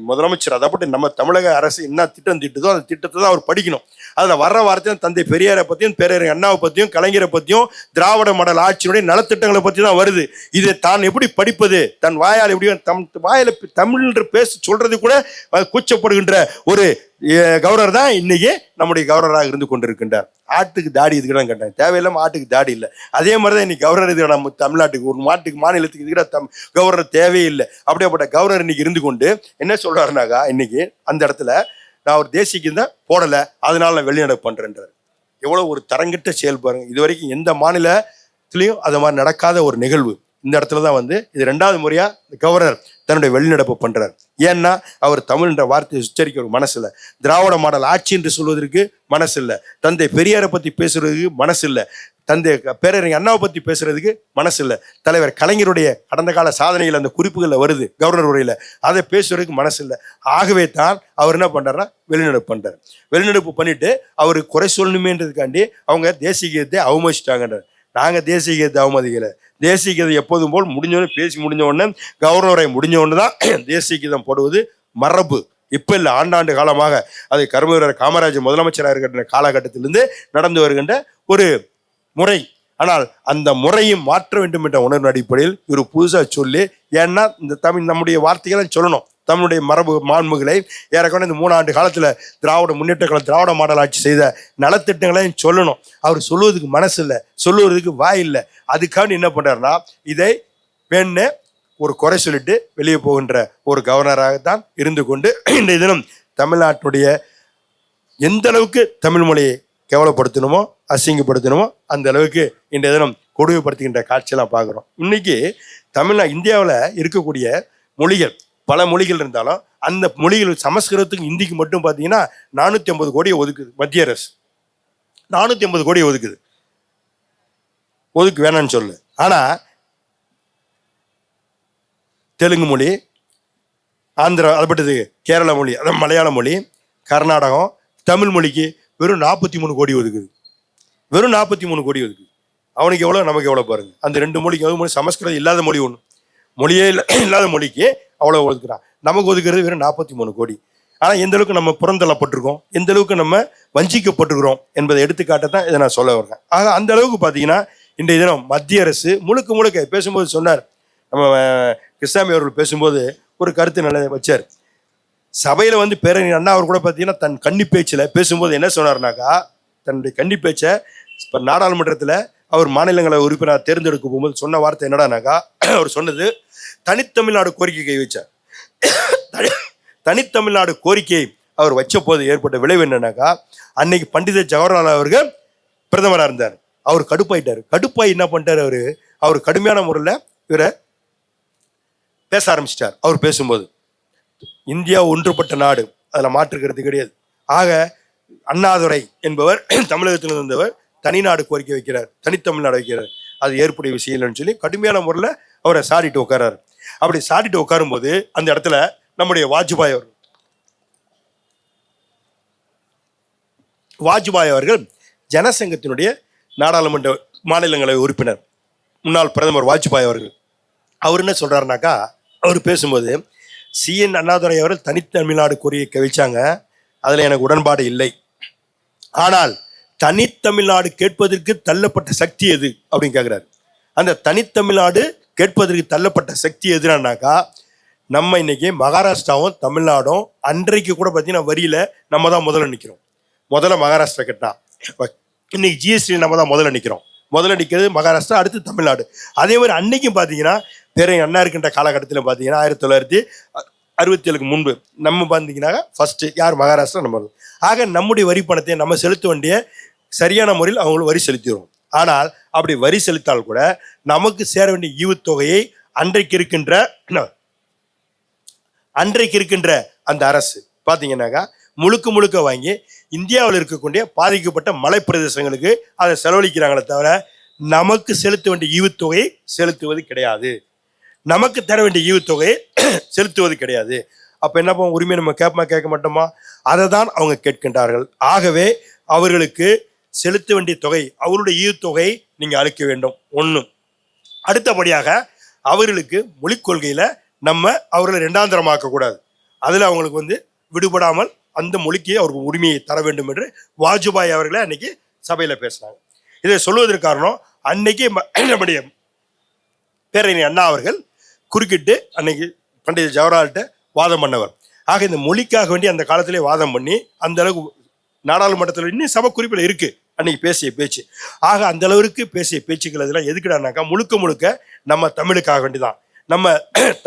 முதலமைச்சர் அதைப்பட்டு நம்ம தமிழக அரசு என்ன திட்டம் திட்டுதோ அந்த திட்டத்தை தான் அவர் படிக்கணும். அதில் வர்ற வார்த்தையும் தந்தை பெரியாரை பற்றியும் பேரறிஞர் அண்ணாவை பற்றியும் கலைஞரை பற்றியும் திராவிட மாடல் ஆட்சியினுடைய நலத்திட்டங்களை பற்றி தான் வருது. இதை தான் எப்படி படிப்பது, தன் வாயால் எப்படி வாயில தமிழ் என்று பேச சொல்றது கூட கூச்சப்படுகின்ற ஒரு கவர்னர் தான் இன்னைக்கு நம்முடைய கவர்னராக இருந்து கொண்டிருக்கின்றார். ஆட்டுக்கு தாடி இதுக்கு தான் கேட்டாங்க, தேவையில்லாமல் ஆட்டுக்கு தாடி இல்லை. அதே மாதிரி தான் இன்னைக்கு கவர்னர் இது நம்ம தமிழ்நாட்டுக்கு ஒரு மாநிலத்துக்கு இதுக்கிட்ட கவர்னர் தேவையில்லை. அப்படியேப்பட்ட கவர்னர் இன்னைக்கு இருந்து கொண்டு என்ன சொல்றாருனாக்கா, இன்னைக்கு அந்த இடத்துல நான் ஒரு தேசியக்கு தான் போடலை, அதனால நான் வெளிநடப்பு பண்றேன்றார். எவ்வளவு ஒரு தரங்கிட்ட செயல் பாருங்க. இது வரைக்கும் எந்த மாநிலத்திலையும் அது மாதிரி நடக்காத ஒரு நிகழ்வு. இந்த இடத்துல தான் இது 2வது முறையா கவர்னர் தன்னுடைய வெளிநடப்பு பண்றார். ஏன்னா அவர் தமிழ் என்ற வார்த்தையை உச்சரிக்க ஒரு மனசு இல்லை, திராவிட மாடல் ஆட்சி என்று சொல்வதற்கு மனசு இல்லை, தந்தை பெரியாரை பத்தி பேசுறதுக்கு மனசு இல்லை, தந்தை பேரறிஞர் அண்ணாவை பற்றி பேசுறதுக்கு மனசு இல்லை. தலைவர் கலைஞருடைய கடந்த கால சாதனைகள் அந்த குறிப்புகளில் வருது கவர்னர் உரையில், அதை பேசுறதுக்கு மனசு இல்லை. ஆகவே தான் அவர் என்ன பண்ணுறாருன்னா வெளிநடப்பு பண்ணுறாரு. வெளிநடப்பு பண்ணிட்டு அவர் குறை சொல்லணுமேன்றதுக்காண்டி அவங்க தேசிய கீதத்தை அவமதிச்சிட்டாங்கன்றார். நாங்கள் தேசிய கீதத்தை அவமதிக்கலை. தேசிய கீதம் எப்போதும் போல் முடிஞ்சோடனே பேசி முடிஞ்ச உடனே கவர்னர் உரை முடிஞ்ச உடனே தான் தேசிய கீதம் போடுவது மரபு. இப்போ இல்லை, ஆண்டாண்டு காலமாக அது கர்மவீரர் காமராஜர் முதலமைச்சராக இருக்கின்ற காலகட்டத்திலிருந்து நடந்து வருகின்ற ஒரு முறை. ஆனால் அந்த முறையும் மாற்ற வேண்டும் என்ற உணர்வு அடிப்படையில் இவர் புதுசாக சொல்லி, ஏன்னா இந்த தமிழ் நம்முடைய வார்த்தைகளை சொல்லணும், தமிழுடைய மரபு மாண்புகளை ஏறக்குறைய இந்த 3 ஆண்டு காலத்தில் திராவிட முன்னேற்ற கால திராவிட மாடல் ஆட்சி செய்த நலத்திட்டங்களையும் சொல்லணும். அவர் சொல்லுவதுக்கு மனசு இல்லை, சொல்லுவதுக்கு வாய் இல்லை. அதுக்காண்டி என்ன பண்ணுறாருன்னா இதை பெண்ணு ஒரு குறை சொல்லிட்டு வெளியே போகின்ற ஒரு கவர்னராகத்தான் இருந்து கொண்டு இன்றைய தினம் தமிழ்நாட்டுடைய எந்த அளவுக்கு தமிழ் மொழியை கேவலப்படுத்தணுமோ அசிங்கப்படுத்தணுமோ அந்த அளவுக்கு இன்றைய தினம் கொடுமைப்படுத்துகின்ற காட்சியெல்லாம் பார்க்குறோம். இன்னைக்கு இந்தியாவில் இருக்கக்கூடிய மொழிகள் பல மொழிகள் இருந்தாலும் அந்த மொழிகள் சமஸ்கிருதத்துக்கு ஹிந்திக்கு மட்டும் பார்த்தீங்கன்னா 450 கோடியை ஒதுக்குது மத்திய அரசு. 450 கோடியை ஒதுக்கு வேணான்னு சொல்லு. ஆனால் தெலுங்கு மொழி, ஆந்திரா, அதுபட்டது கேரள மொழி, அதாவது மலையாள மொழி, கர்நாடகம், தமிழ் மொழிக்கு வெறும் 43 கோடி ஒதுக்குது. வெறும் 43 கோடி ஒதுக்குது. அவனுக்கு எவ்வளோ, நமக்கு எவ்வளோ பாருங்க. அந்த 2 மொழிக்கு மொழி சமஸ்கிருதம் இல்லாத மொழி ஒன்று, மொழியே இல்லாத மொழிக்கு அவ்வளோ ஒதுக்குறான். நமக்கு ஒதுக்குறது வெறும் 43 கோடி. ஆனால் எந்த அளவுக்கு நம்ம புறந்தள்ளப்பட்டிருக்கோம், எந்த அளவுக்கு நம்ம வஞ்சிக்கப்பட்டிருக்கிறோம் என்பதை எடுத்துக்காட்ட தான் இதை நான் சொல்ல வரேன். ஆக அந்த அளவுக்கு பார்த்தீங்கன்னா இன்றைய தினம் மத்திய அரசு முழுக்க பேசும்போது சொன்னார், நம்ம கிருஷ்ணாமி அவர்கள் பேசும்போது ஒரு கருத்து நல்லா வச்சார். சபையில் பேரறிஞர் அண்ணா அவர் கூட பார்த்தீங்கன்னா தன் கன்னி பேச்சில் பேசும்போது என்ன சொன்னார்னாக்கா, தன்னுடைய கன்னி பேச்சை இப்போ நாடாளுமன்றத்தில் அவர் மாநிலங்களவை உறுப்பினர் தேர்ந்தெடுக்க போகும்போது சொன்ன வார்த்தை என்னடானாக்கா, அவர் சொன்னது தனித்தமிழ்நாடு கோரிக்கை கை வச்சார். தனித்தமிழ்நாடு கோரிக்கையை அவர் வச்ச போது ஏற்பட்ட விளைவு என்னன்னாக்கா, அன்னைக்கு பண்டித ஜவஹர்லால் அவர்கள் பிரதமராக இருந்தார். அவர் கடுப்பாயிட்டார். கடுப்பாய் என்ன பண்ணிட்டார், அவர் கடுமையான முறையில் இவரை பேச ஆரம்பிச்சிட்டார். அவர் பேசும்போது இந்தியா ஒன்றுபட்ட நாடு, அதில் மாற்றுக்கிறது கிடையாது. ஆக அண்ணாதுரை என்பவர் தமிழகத்தில் இருந்தவர் தனிநாடு கோரிக்கை வைக்கிறார், தனித்தமிழ்நாடு வைக்கிறார், அது ஏற்புடைய விஷயம் இல்லைன்னு சொல்லி கடுமையான முறையில் அவரை சாடிட்டு உட்காராரு. அப்படி சாடிட்டு உட்காரும் போது அந்த இடத்துல நம்முடைய வாஜ்பாய் அவர்கள் ஜனசங்கத்தினுடைய நாடாளுமன்ற மாநிலங்களவை உறுப்பினர், முன்னாள் பிரதமர் வாஜ்பாய் அவர்கள், அவர் என்ன சொல்றாருனாக்கா, அவர் பேசும்போது சிஎன் அண்ணாதுரை அவர்கள் தனித்தமிழ்நாடு கோரிக்கை வைச்சாங்க, அதில் எனக்கு உடன்பாடு இல்லை. ஆனால் தனித்தமிழ்நாடு கேட்பதற்கு தள்ளப்பட்ட சக்தி எது அப்படின்னு கேட்குறாரு. அந்த தனித்தமிழ்நாடு கேட்பதற்கு தள்ளப்பட்ட சக்தி எதுனாக்கா, நம்ம இன்னைக்கு மகாராஷ்டிராவும் தமிழ்நாடும் அன்றைக்கு கூட பார்த்தீங்கன்னா வரியில நம்ம தான் முதல்ல நிற்கிறோம். முதல்ல மகாராஷ்டிரா கேட்டா, இன்னைக்கு ஜிஎஸ்டி நம்ம தான் முதல்ல நிற்கிறோம். முதல்ல நிற்கிறது மகாராஷ்டிரா, அடுத்து தமிழ்நாடு. அதே மாதிரி அன்னைக்கும் பார்த்தீங்கன்னா பேரறிஞர் அண்ணா இருக்கின்ற காலகட்டத்தில் பார்த்தீங்கன்னா 1967 முன்பு நம்ம பார்த்தீங்கன்னா ஃபர்ஸ்ட் யார், மகாராஷ்டிரா நம்ம. ஆக நம்முடைய வரி பணத்தை நம்ம செலுத்த வேண்டிய சரியான முறையில் அவங்களும் வரி செலுத்திடுவோம். ஆனால் அப்படி வரி செலுத்தால் கூட நமக்கு சேர வேண்டிய ஈவுத்தொகையை அன்றைக்கு இருக்கின்ற அந்த அரசு பார்த்தீங்கன்னாக்கா முழுக்க வாங்கி இந்தியாவில் இருக்கக்கூடிய பாதிக்கப்பட்ட மலை பிரதேசங்களுக்கு அதை செலவழிக்கிறாங்களே தவிர நமக்கு செலுத்த வேண்டிய ஈவுத்தொகையை செலுத்துவது கிடையாது. நமக்கு தர வேண்டிய ஈவுத்தொகையை செலுத்துவது கிடையாது. அப்போ என்ன பண்ணுவோம், உரிமையை நம்ம கேட்க மாட்டோமா? அதை தான் அவங்க கேட்கின்றார்கள். ஆகவே அவர்களுக்கு செலுத்த வேண்டிய தொகை, அவருடைய ஈவுத்தொகையை நீங்கள் அளிக்க வேண்டும். ஒன்று. அடுத்தபடியாக அவர்களுக்கு மொழிக் கொள்கையில் நம்ம அவர்களை இரண்டாந்தரமாக்கக்கூடாது. அதில் அவங்களுக்கு விடுபடாமல் அந்த மொழிக்கு அவருக்கு உரிமையை தர வேண்டும் என்று வாஜ்பாய் அவர்களை அன்னைக்கு சபையில் பேசினாங்க. இதை சொல்வதற்கு காரணம், அன்னைக்கு நம்முடைய பேரறிஞர் அண்ணா அவர்கள் குறுக்கிட்டு அன்னைக்கு பண்டித ஜவஹர்லால்கிட்ட வாதம் பண்ணவர். ஆக இந்த மொழிக்காக வேண்டி அந்த காலத்திலே வாதம் பண்ணி அந்த அளவுக்கு நாடாளுமன்றத்தில் இன்னும் சபை குறிப்பில் இருக்கு அன்னைக்கு பேசிய பேச்சு. ஆக அந்த அளவுக்கு பேசிய பேச்சுக்கள் இதெல்லாம் எதுக்குடானாக்கா முழுக்க நம்ம தமிழுக்காக வேண்டிதான். நம்ம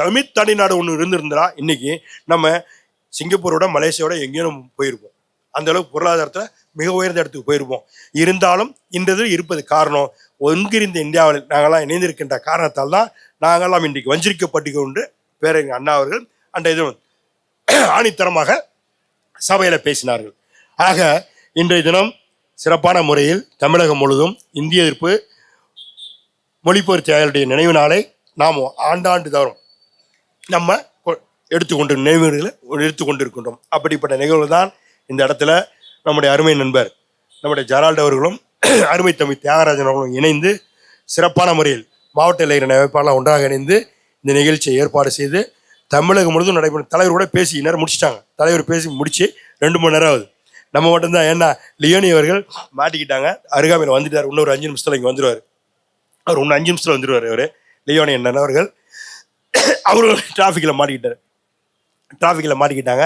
தமிழ் தனிநாடு ஒன்று இருந்திருந்தா இன்னைக்கு நம்ம சிங்கப்பூரோட மலேசியாவோட எங்கேயும் போயிருப்போம். அந்த அளவுக்கு பொருளாதாரத்தில் மிக உயர்ந்த இடத்துக்கு போயிருப்போம். இருந்தாலும் இன்றது இருப்பது காரணம், ஒன்றிருந்த இந்தியாவில் நாங்கள்லாம் இணைந்திருக்கின்ற காரணத்தால் தான் நாங்கள்லாம் இன்றைக்கு வஞ்சிரிக்கப்பட்டு கொண்டு பேரறிஞர் அண்ணா அவர்கள் அன்றைய தினம் ஆணித்தரமாக சபையில் பேசினார்கள். ஆக இன்றைய தினம் சிறப்பான முறையில் தமிழகம் முழுவதும் இந்திய எதிர்ப்பு மொழிப்போர் தியாகிகளுடைய நினைவு நாளை நாம் ஆண்டாண்டு தோறும் நம்ம நினைவுகளை எடுத்துக்கொண்டிருக்கின்றோம். அப்படிப்பட்ட நிகழ்வு தான் இந்த இடத்துல நம்முடைய அருமை நண்பர் நம்முடைய ஜெரால்டு அவர்களும் அருமை தம்பி தியாகராஜன் அவர்களும் இணைந்து சிறப்பான முறையில் மாவட்ட இளைஞர் அமைப்பாளர் ஒன்றாக இணைந்து இந்த நிகழ்ச்சியை ஏற்பாடு செய்து தமிழகம் முழுவதும் நடைபெறும். தலைவர் கூட பேசி நேரம் முடிச்சிட்டாங்க. தலைவர் பேசி முடிச்சு 2 மணி நேரம் ஆகுது. நம்ம மட்டும்தான் ஏன்னா லியோனி அவர்கள் மாட்டிக்கிட்டாங்க, அருகாமையில் வந்துட்டார். இன்னொரு 5 நிமிஷத்தில் இங்கே வந்துடுவார். அவர் இன்னும் 5 நிமிஷத்தில் வந்துடுவார். அவர் லியோனி அண்ணன் அவர்கள் அவர்கள் டிராஃபிக்கில் மாட்டிக்கிட்டாங்க.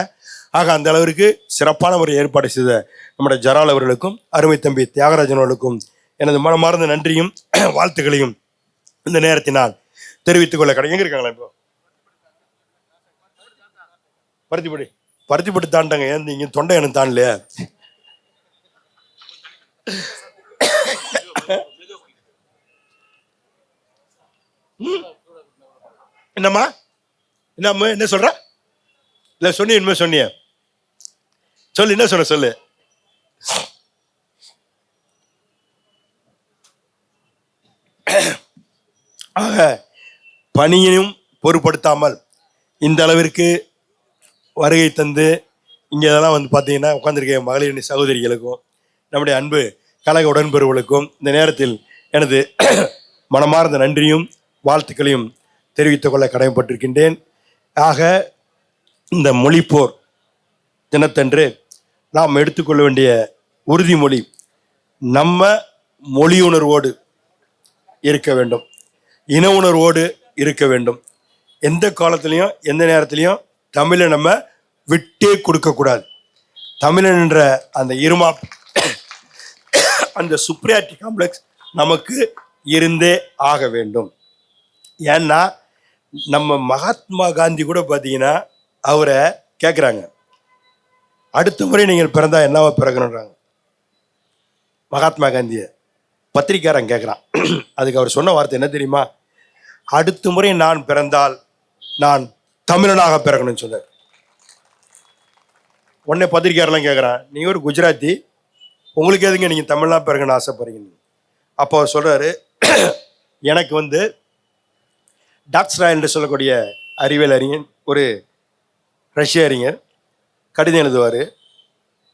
ஆக அந்த அளவிற்கு சிறப்பான முறை ஏற்பாடு செய்த நம்முடைய ஜெரால் அவர்களுக்கும் அருமை தம்பி தியாகராஜன் அவர்களுக்கும் எனது மனமார்ந்த நன்றியும் வாழ்த்துக்களையும் இந்த நேரத்தினால் தெரிவித்துக் கொள்ள கடை. எங்க இருக்காங்களா இப்போ? பருத்திப்பட்டு தாண்டாங்க. ஏன் இங்க தொண்டை எனக்கு தாண்டலையா? என்னம்மா என்ன சொல்ற? இல்ல சொன்னிய இனிமே சொன்னிய சொல்லு. என்ன சொன்ன சொல்லு. ஆக பணியையும் பொருட்படுத்தாமல் இந்த அளவிற்கு வருகை தந்து இங்கே இதெல்லாம் வந்து பார்த்தீங்கன்னா உட்காந்துருக்க மகளிரணி சகோதரிகளுக்கும் நம்முடைய அன்பு கழக உடன்பெறுவர்களுக்கும் இந்த நேரத்தில் எனது மனமார்ந்த நன்றியும் வாழ்த்துக்களையும் தெரிவித்துக் கொள்ள கடமைப்பட்டிருக்கின்றேன். ஆக இந்த மொழிப்போர் தினத்தன்று நாம் எடுத்துக்கொள்ள வேண்டிய உறுதிமொழி நம்ம மொழி உணர்வோடு இருக்க வேண்டும், இன உணர்வோடு இருக்க வேண்டும். எந்த காலத்திலையும் எந்த நேரத்திலையும் தமிழை நம்ம விட்டே கொடுக்கக்கூடாது. தமிழன் என்ற அந்த அந்த சுப்ரியாரிட்டி காம்ப்ளெக்ஸ் நமக்கு இருந்தே ஆக வேண்டும். ஏன்னா நம்ம மகாத்மா காந்தி கூட பார்த்தீங்கன்னா அவரை கேட்குறாங்க, அடுத்த முறை நீங்கள் பிறந்தா என்னவா பிறக்கணுன்றாங்க. மகாத்மா காந்தியை பத்திரிக்காரன் கேட்குறான். அதுக்கு அவர் சொன்ன வார்த்தை என்ன தெரியுமா? அடுத்த முறை நான் பிறந்தால் நான் தமிழனாக பிறக்கணும்னு சொன்னார். உடனே பத்திரிக்காரெல்லாம் கேட்குறான், நீ ஒரு குஜராத்தி, உங்களுக்கு எதுங்க நீங்கள் தமிழ்லாம் பிறக்கணும்னு ஆசைப்படுறீங்க? அப்போ அவர் சொல்கிறாரு, எனக்கு வந்து டாக்ஸ்ராய் என்று சொல்லக்கூடிய அறிவியல் அறிஞர், ஒரு ரஷ்ய அறிஞர் கடிதம் எழுதுவார்.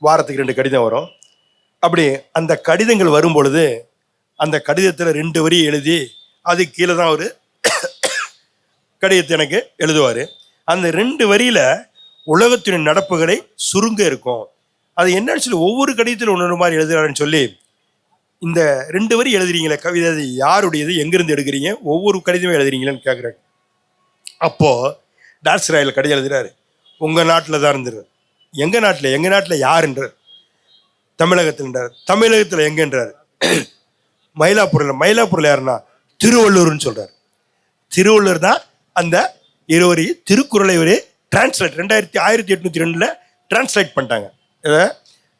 வாரத்துக்கு 2 கடிதம் வரும். அப்படி அந்த கடிதங்கள் வரும் பொழுது அந்த கடிதத்தில் 2 வரி எழுதி அது கீழே தான் ஒரு கடிதத்தை எனக்கு எழுதுவார். அந்த 2 வரியில் உலகத்தின் நடப்புகளை சுருங்க இருக்கும். அது என்னன்னு சொல்லி ஒவ்வொரு கடிதத்தில் ஒன்று மாதிரி எழுதுறாருன்னு சொல்லி, இந்த 2 வரி எழுதுறீங்களே கவிதை, அது யாருடையது, எங்கேருந்து எடுக்கிறீங்க, ஒவ்வொரு கடிதமே எழுதுறீங்களேன்னு கேட்குறாங்க. அப்போது டாக்ஸ்ராயில் கடிதம் எழுதுறாரு, உங்கள் நாட்டில் தான் இருந்துரு. எங்கள் நாட்டில் யாருன்றார்? தமிழகத்தில்ன்றார். தமிழகத்தில் எங்கன்றார்? மயிலாப்பூரில் யாருன்னா திருவள்ளூர்னு சொல்கிறார். திருவள்ளூர் தான் அந்த 2 வரி திருக்குறளை ஒரு டிரான்ஸ்லேட் 1802 டிரான்ஸ்லேட் பண்ணிட்டாங்க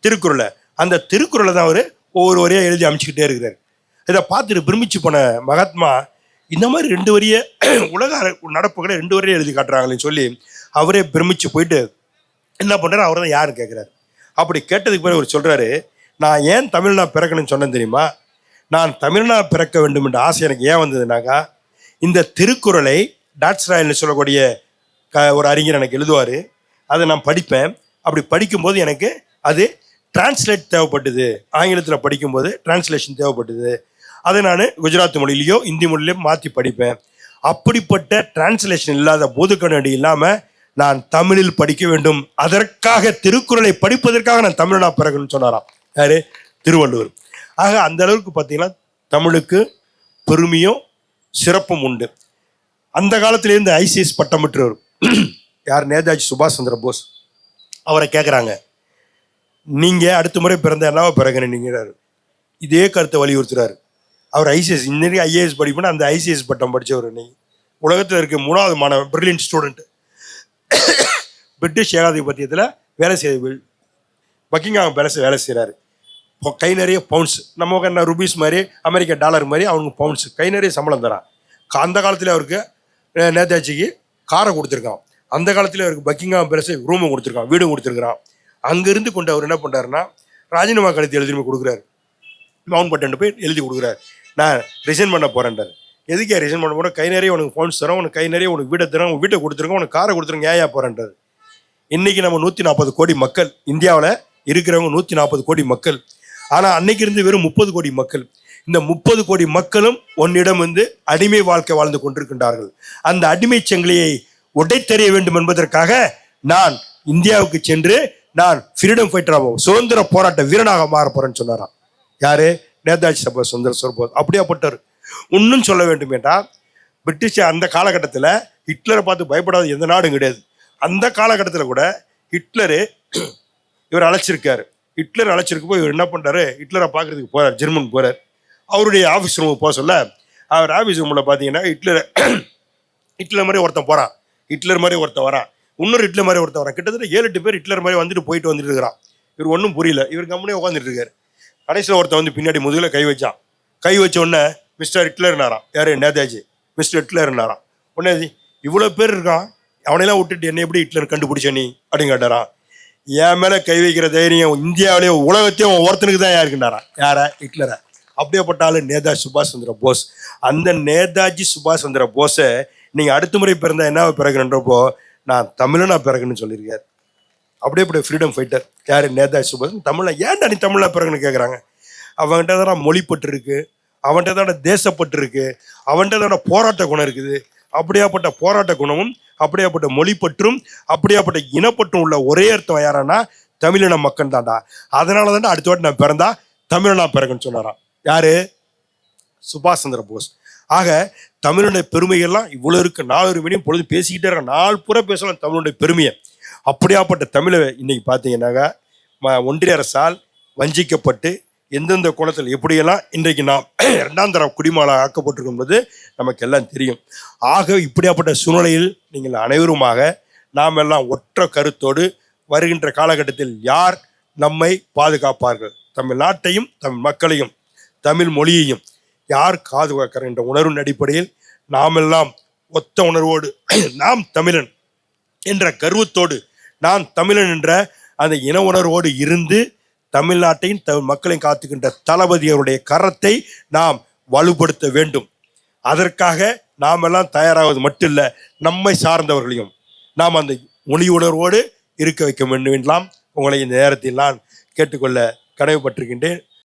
திருக்குறளை. அந்த திருக்குறளை தான் அவர் ஒவ்வொரு வரியாக எழுதி அமைச்சிக்கிட்டே இருக்கிறார். இதை பார்த்துட்டு பிரமிச்சு போன மகாத்மா, இந்த மாதிரி 2 வரியை உலக நடப்புகளை 2 வரியை எழுதி காட்டுறாங்களேன்னு சொல்லி அவரே பிரமிச்சு போயிட்டு என்ன பண்ணுறாரு, அவர் தான் யாருன்னு கேட்குறாரு. அப்படி கேட்டதுக்கு பிறகு அவர் சொல்கிறாரு, நான் ஏன் தமிழ்னா பிறக்கணும்னு சொன்னேன் தெரியுமா? நான் தமிழ்னா பிறக்க வேண்டும் என்ற ஆசை எனக்கு ஏன் வந்ததுனாக்கா, இந்த திருக்குறளை டாக்ஸ்ராயல்னு சொல்லக்கூடிய ஒரு அறிஞர் எனக்கு எழுதுவார். அதை நான் படிப்பேன். அப்படி படிக்கும்போது எனக்கு அது டிரான்ஸ்லேட் தேவைப்பட்டது. ஆங்கிலத்தில் படிக்கும்போது டிரான்ஸ்லேஷன் தேவைப்பட்டது. அதை நான் குஜராத் மொழியிலையோ இந்தி மொழியிலையோ மாற்றி படிப்பேன். அப்படிப்பட்ட டிரான்ஸ்லேஷன் இல்லாத பொதுக்கண்ணடி இல்லாமல் நான் தமிழில் படிக்க வேண்டும். அதற்காக திருக்குறளை படிப்பதற்காக நான் தமிழனா பிறகுன்னு சொன்னாராம். யாரு? திருவள்ளுவர். ஆக அந்த அளவுக்கு பார்த்தீங்கன்னா தமிழுக்கு பெருமையும் சிறப்பும் உண்டு. அந்த காலத்திலேருந்து ICS பட்டம் பெற்றவர் யார்? நேதாஜி சுபாஷ் சந்திர போஸ். அவரை கேட்குறாங்க, நீங்கள் அடுத்த முறை பிறந்த என்னவா பிறகுங்கிறாரு. இதே கருத்தை வலியுறுத்துறாரு. அவர் ICS இன்னைக்கு IAS படிப்புன்னா அந்த ICS பட்டம் படித்தவர். இன்னைக்கு உலகத்தில் இருக்க 3வது மாணவன், பிரில்லியன்ட் ஸ்டூடெண்ட். பிரிட்டிஷ் ஏகாதிபத்தியத்தில் வேலை செய்ய பக்கிங்ஹாம் பேலஸில் வேலை செய்கிறாரு. இப்போ கை நிறைய பவுண்ட்ஸ், நம்ம என்ன ருபீஸ் மாதிரி அமெரிக்க டாலர் மாதிரி அவனுக்கு பவுண்ட்ஸ், கை நிறைய சம்பளம் தரான். அந்த காலத்தில் அவருக்கு நேதாஜிக்கு காரை கொடுத்துருக்கான். அந்த காலத்தில் அவருக்கு பக்கிங்ஹாம் பேலஸை ரூமும் கொடுத்துருக்கான், வீடும் கொடுத்துருக்கான். அங்கேருந்து கொண்டு அவர் என்ன பண்ணுறாருன்னா ராஜினாமா கடிதம் எழுதி கொடுக்குறாரு. மவுண்ட் பட்டன் போய் எழுதி கொடுக்குறாரு, நான் ரிசைன் பண்ண போகிறேன்றார். எதுக்கே ரிசைன் பண்ண போகிறேன்? கை நிறைய உனக்கு ஃபோன்ஸ் தரோம், உனக்கு கை நிறைய உனக்கு வீட்டை தரோம், உன் வீட்டை கொடுத்துருங்க, உனக்கு காரை கொடுத்துருங்க, ஏன் போகிறேன்றார். இன்றைக்கி நம்ம 140 கோடி மக்கள், இந்தியாவில் இருக்கிறவங்க 140 கோடி மக்கள். ஆனால் அன்னைக்கு இருந்து வெறும் 30 கோடி மக்கள். இந்த 30 கோடி மக்களும் உன்னிடம் அடிமை வாழ்க்கை வாழ்ந்து கொண்டிருக்கின்றார்கள். அந்த அடிமை சங்கிலியை உடைத்தெறிய வேண்டும் என்பதற்காக நான் இந்தியாவுக்கு சென்று நான் ஃப்ரீடம் ஃபைட்டராக, சுதந்திர போராட்ட வீரனாக மாற போறேன்னு சொன்னாராம். யாரு? நேதாஜி சுபாஷ் சந்திர போஸ். அப்படியாப்பட்டார். இன்னும் சொல்ல வேண்டும் என்றால், பிரிட்டிஷ் அந்த காலகட்டத்தில் ஹிட்லரை பார்த்து பயப்படாத எந்த நாடும் கிடையாது. அந்த காலகட்டத்தில் கூட ஹிட்லரு இவர் அழைச்சிருக்காரு. ஹிட்லர் அழைச்சிருக்கு போய் இவர் என்ன பண்ணுறாரு, ஹிட்லரை பார்க்கறதுக்கு போகிறார், ஜெர்மன் போகிறார். அவருடைய ஆஃபீஸ் ரூமுக்கு போக சொல்ல, அவர் ஆஃபீஸ் ரூமில் பார்த்தீங்கன்னா ஹிட்லர் மாதிரி ஒருத்தன் போகிறான், ஹிட்லர் மாதிரி ஒருத்தன் வரான், இன்னொரு ஹிட்லர் மாதிரி ஒருத்தன் வரான். கிட்டத்தட்ட 7-8 பேர் ஹிட்லர் மாதிரி போயிட்டு வந்துட்டு இருக்கிறான். இவர் ஒன்றும் புரியல. இவர் கம்முனே உட்காந்துட்டு இருக்காரு. கடைசியில் ஒருத்தன் பின்னாடி முதுகில் கை வச்சான். கை வச்ச உடனே மிஸ்டர் ஹிட்லர்னாரான். யார்? நேதாஜி. மிஸ்டர் ஹிட்லர்னாரான். உடனே இவ்வளோ பேர் இருக்கான், அவனையெல்லாம் விட்டுட்டு என்ன எப்படி ஹிட்லர் கண்டுபிடிச்ச நீ அப்படின்னு கேட்டாரான். என் மேலே கை வைக்கிற தைரியம் இந்தியாவிலேயே உலகத்தையும் ஒருத்தனுக்கு தான் யாருக்குண்டாரான். யாரா? ஹிட்லரை. அப்படியேப்பட்டாலும் நேதாஜி சுபாஷ் சந்திர போஸ். அந்த நேதாஜி சுபாஷ் சந்திர போஸை நீங்கள் அடுத்த முறை பிறந்தா என்ன பிறகுன்றப்போ நான் தமிழனா பிறகுன்னு சொல்லியிருக்காரு. அப்படியே ஃப்ரீடம் ஃபைட்டர். யார்? நேதாஜி சுபாஷ். தமிழில் ஏன்டா நீ தமிழா பிறகுன்னு கேட்குறாங்க. அவன்கிட்ட தானே மொழிப்பட்டு இருக்கு, அவன்கிட்ட தானே தேசப்பட்டு இருக்கு, அவன்கிட்ட தானே போராட்ட குணம் இருக்குது. அப்படியாப்பட்ட போராட்ட குணமும் அப்படியாப்பட்ட மொழிப்பற்றும் அப்படியாப்பட்ட இனப்பற்றும் உள்ள ஒரே அர்த்தம் யாரானா தமிழின மக்கள் தான்டா. அதனால தான்டா அடுத்த வாட்டி நான் பிறந்தா தமிழனா பிறகுன்னு சொன்னாராம். யாரு? சுபாஷ் சந்திர போஸ். ஆக தமிழுடைய பெருமைகள்லாம் இவ்வளோ இருக்கு. 4 மணியும் பொழுது பேசிக்கிட்டே இருக்க, நாள் பூரா பேசலாம் தமிழுடைய பெருமையை. அப்படியாப்பட்ட தமிழை இன்னைக்கு பார்த்தீங்கன்னாக்கா ஒன்றிய அரசால் வஞ்சிக்கப்பட்டு எந்தெந்த கோணத்தில் எப்படியெல்லாம் இன்றைக்கு நாம் 2ஆம் தர குடிமகளாக ஆக்கப்பட்டிருக்கும் என்பது நமக்கு எல்லாம் தெரியும். ஆக இப்படியாப்பட்ட சூழ்நிலையில் நீங்கள் அனைவருமாக நாம் எல்லாம் ஒற்ற கருத்தோடு வருகின்ற காலகட்டத்தில் யார் நம்மை பாதுகாப்பார்கள், தமிழ்நாட்டையும் தமிழ் மக்களையும் தமிழ் மொழியையும் யார் பாதுகாக்கிற என்ற உணர்வின் அடிப்படையில் நாம் எல்லாம் ஒத்த உணர்வோடு நாம் தமிழன் என்ற கர்வத்தோடு நான் தமிழன் என்ற அந்த இன உணர்வோடு இருந்து தமிழ்நாட்டையும் தமிழ் மக்களையும் காத்துக்கின்ற தளபதி அவருடைய கரத்தை நாம் வலுப்படுத்த வேண்டும். அதற்காக நாம் எல்லாம் தயாராவது மட்டும் இல்லை, நம்மை சார்ந்தவர்களையும் நாம் அந்த மொழி உணர்வோடு இருக்க வைக்க வேண்டும் என்றெல்லாம் உங்களை இந்த நேரத்தில் நான் கேட்டுக்கொள்ள கடமைப்பட்டிருக்கின்றேன்.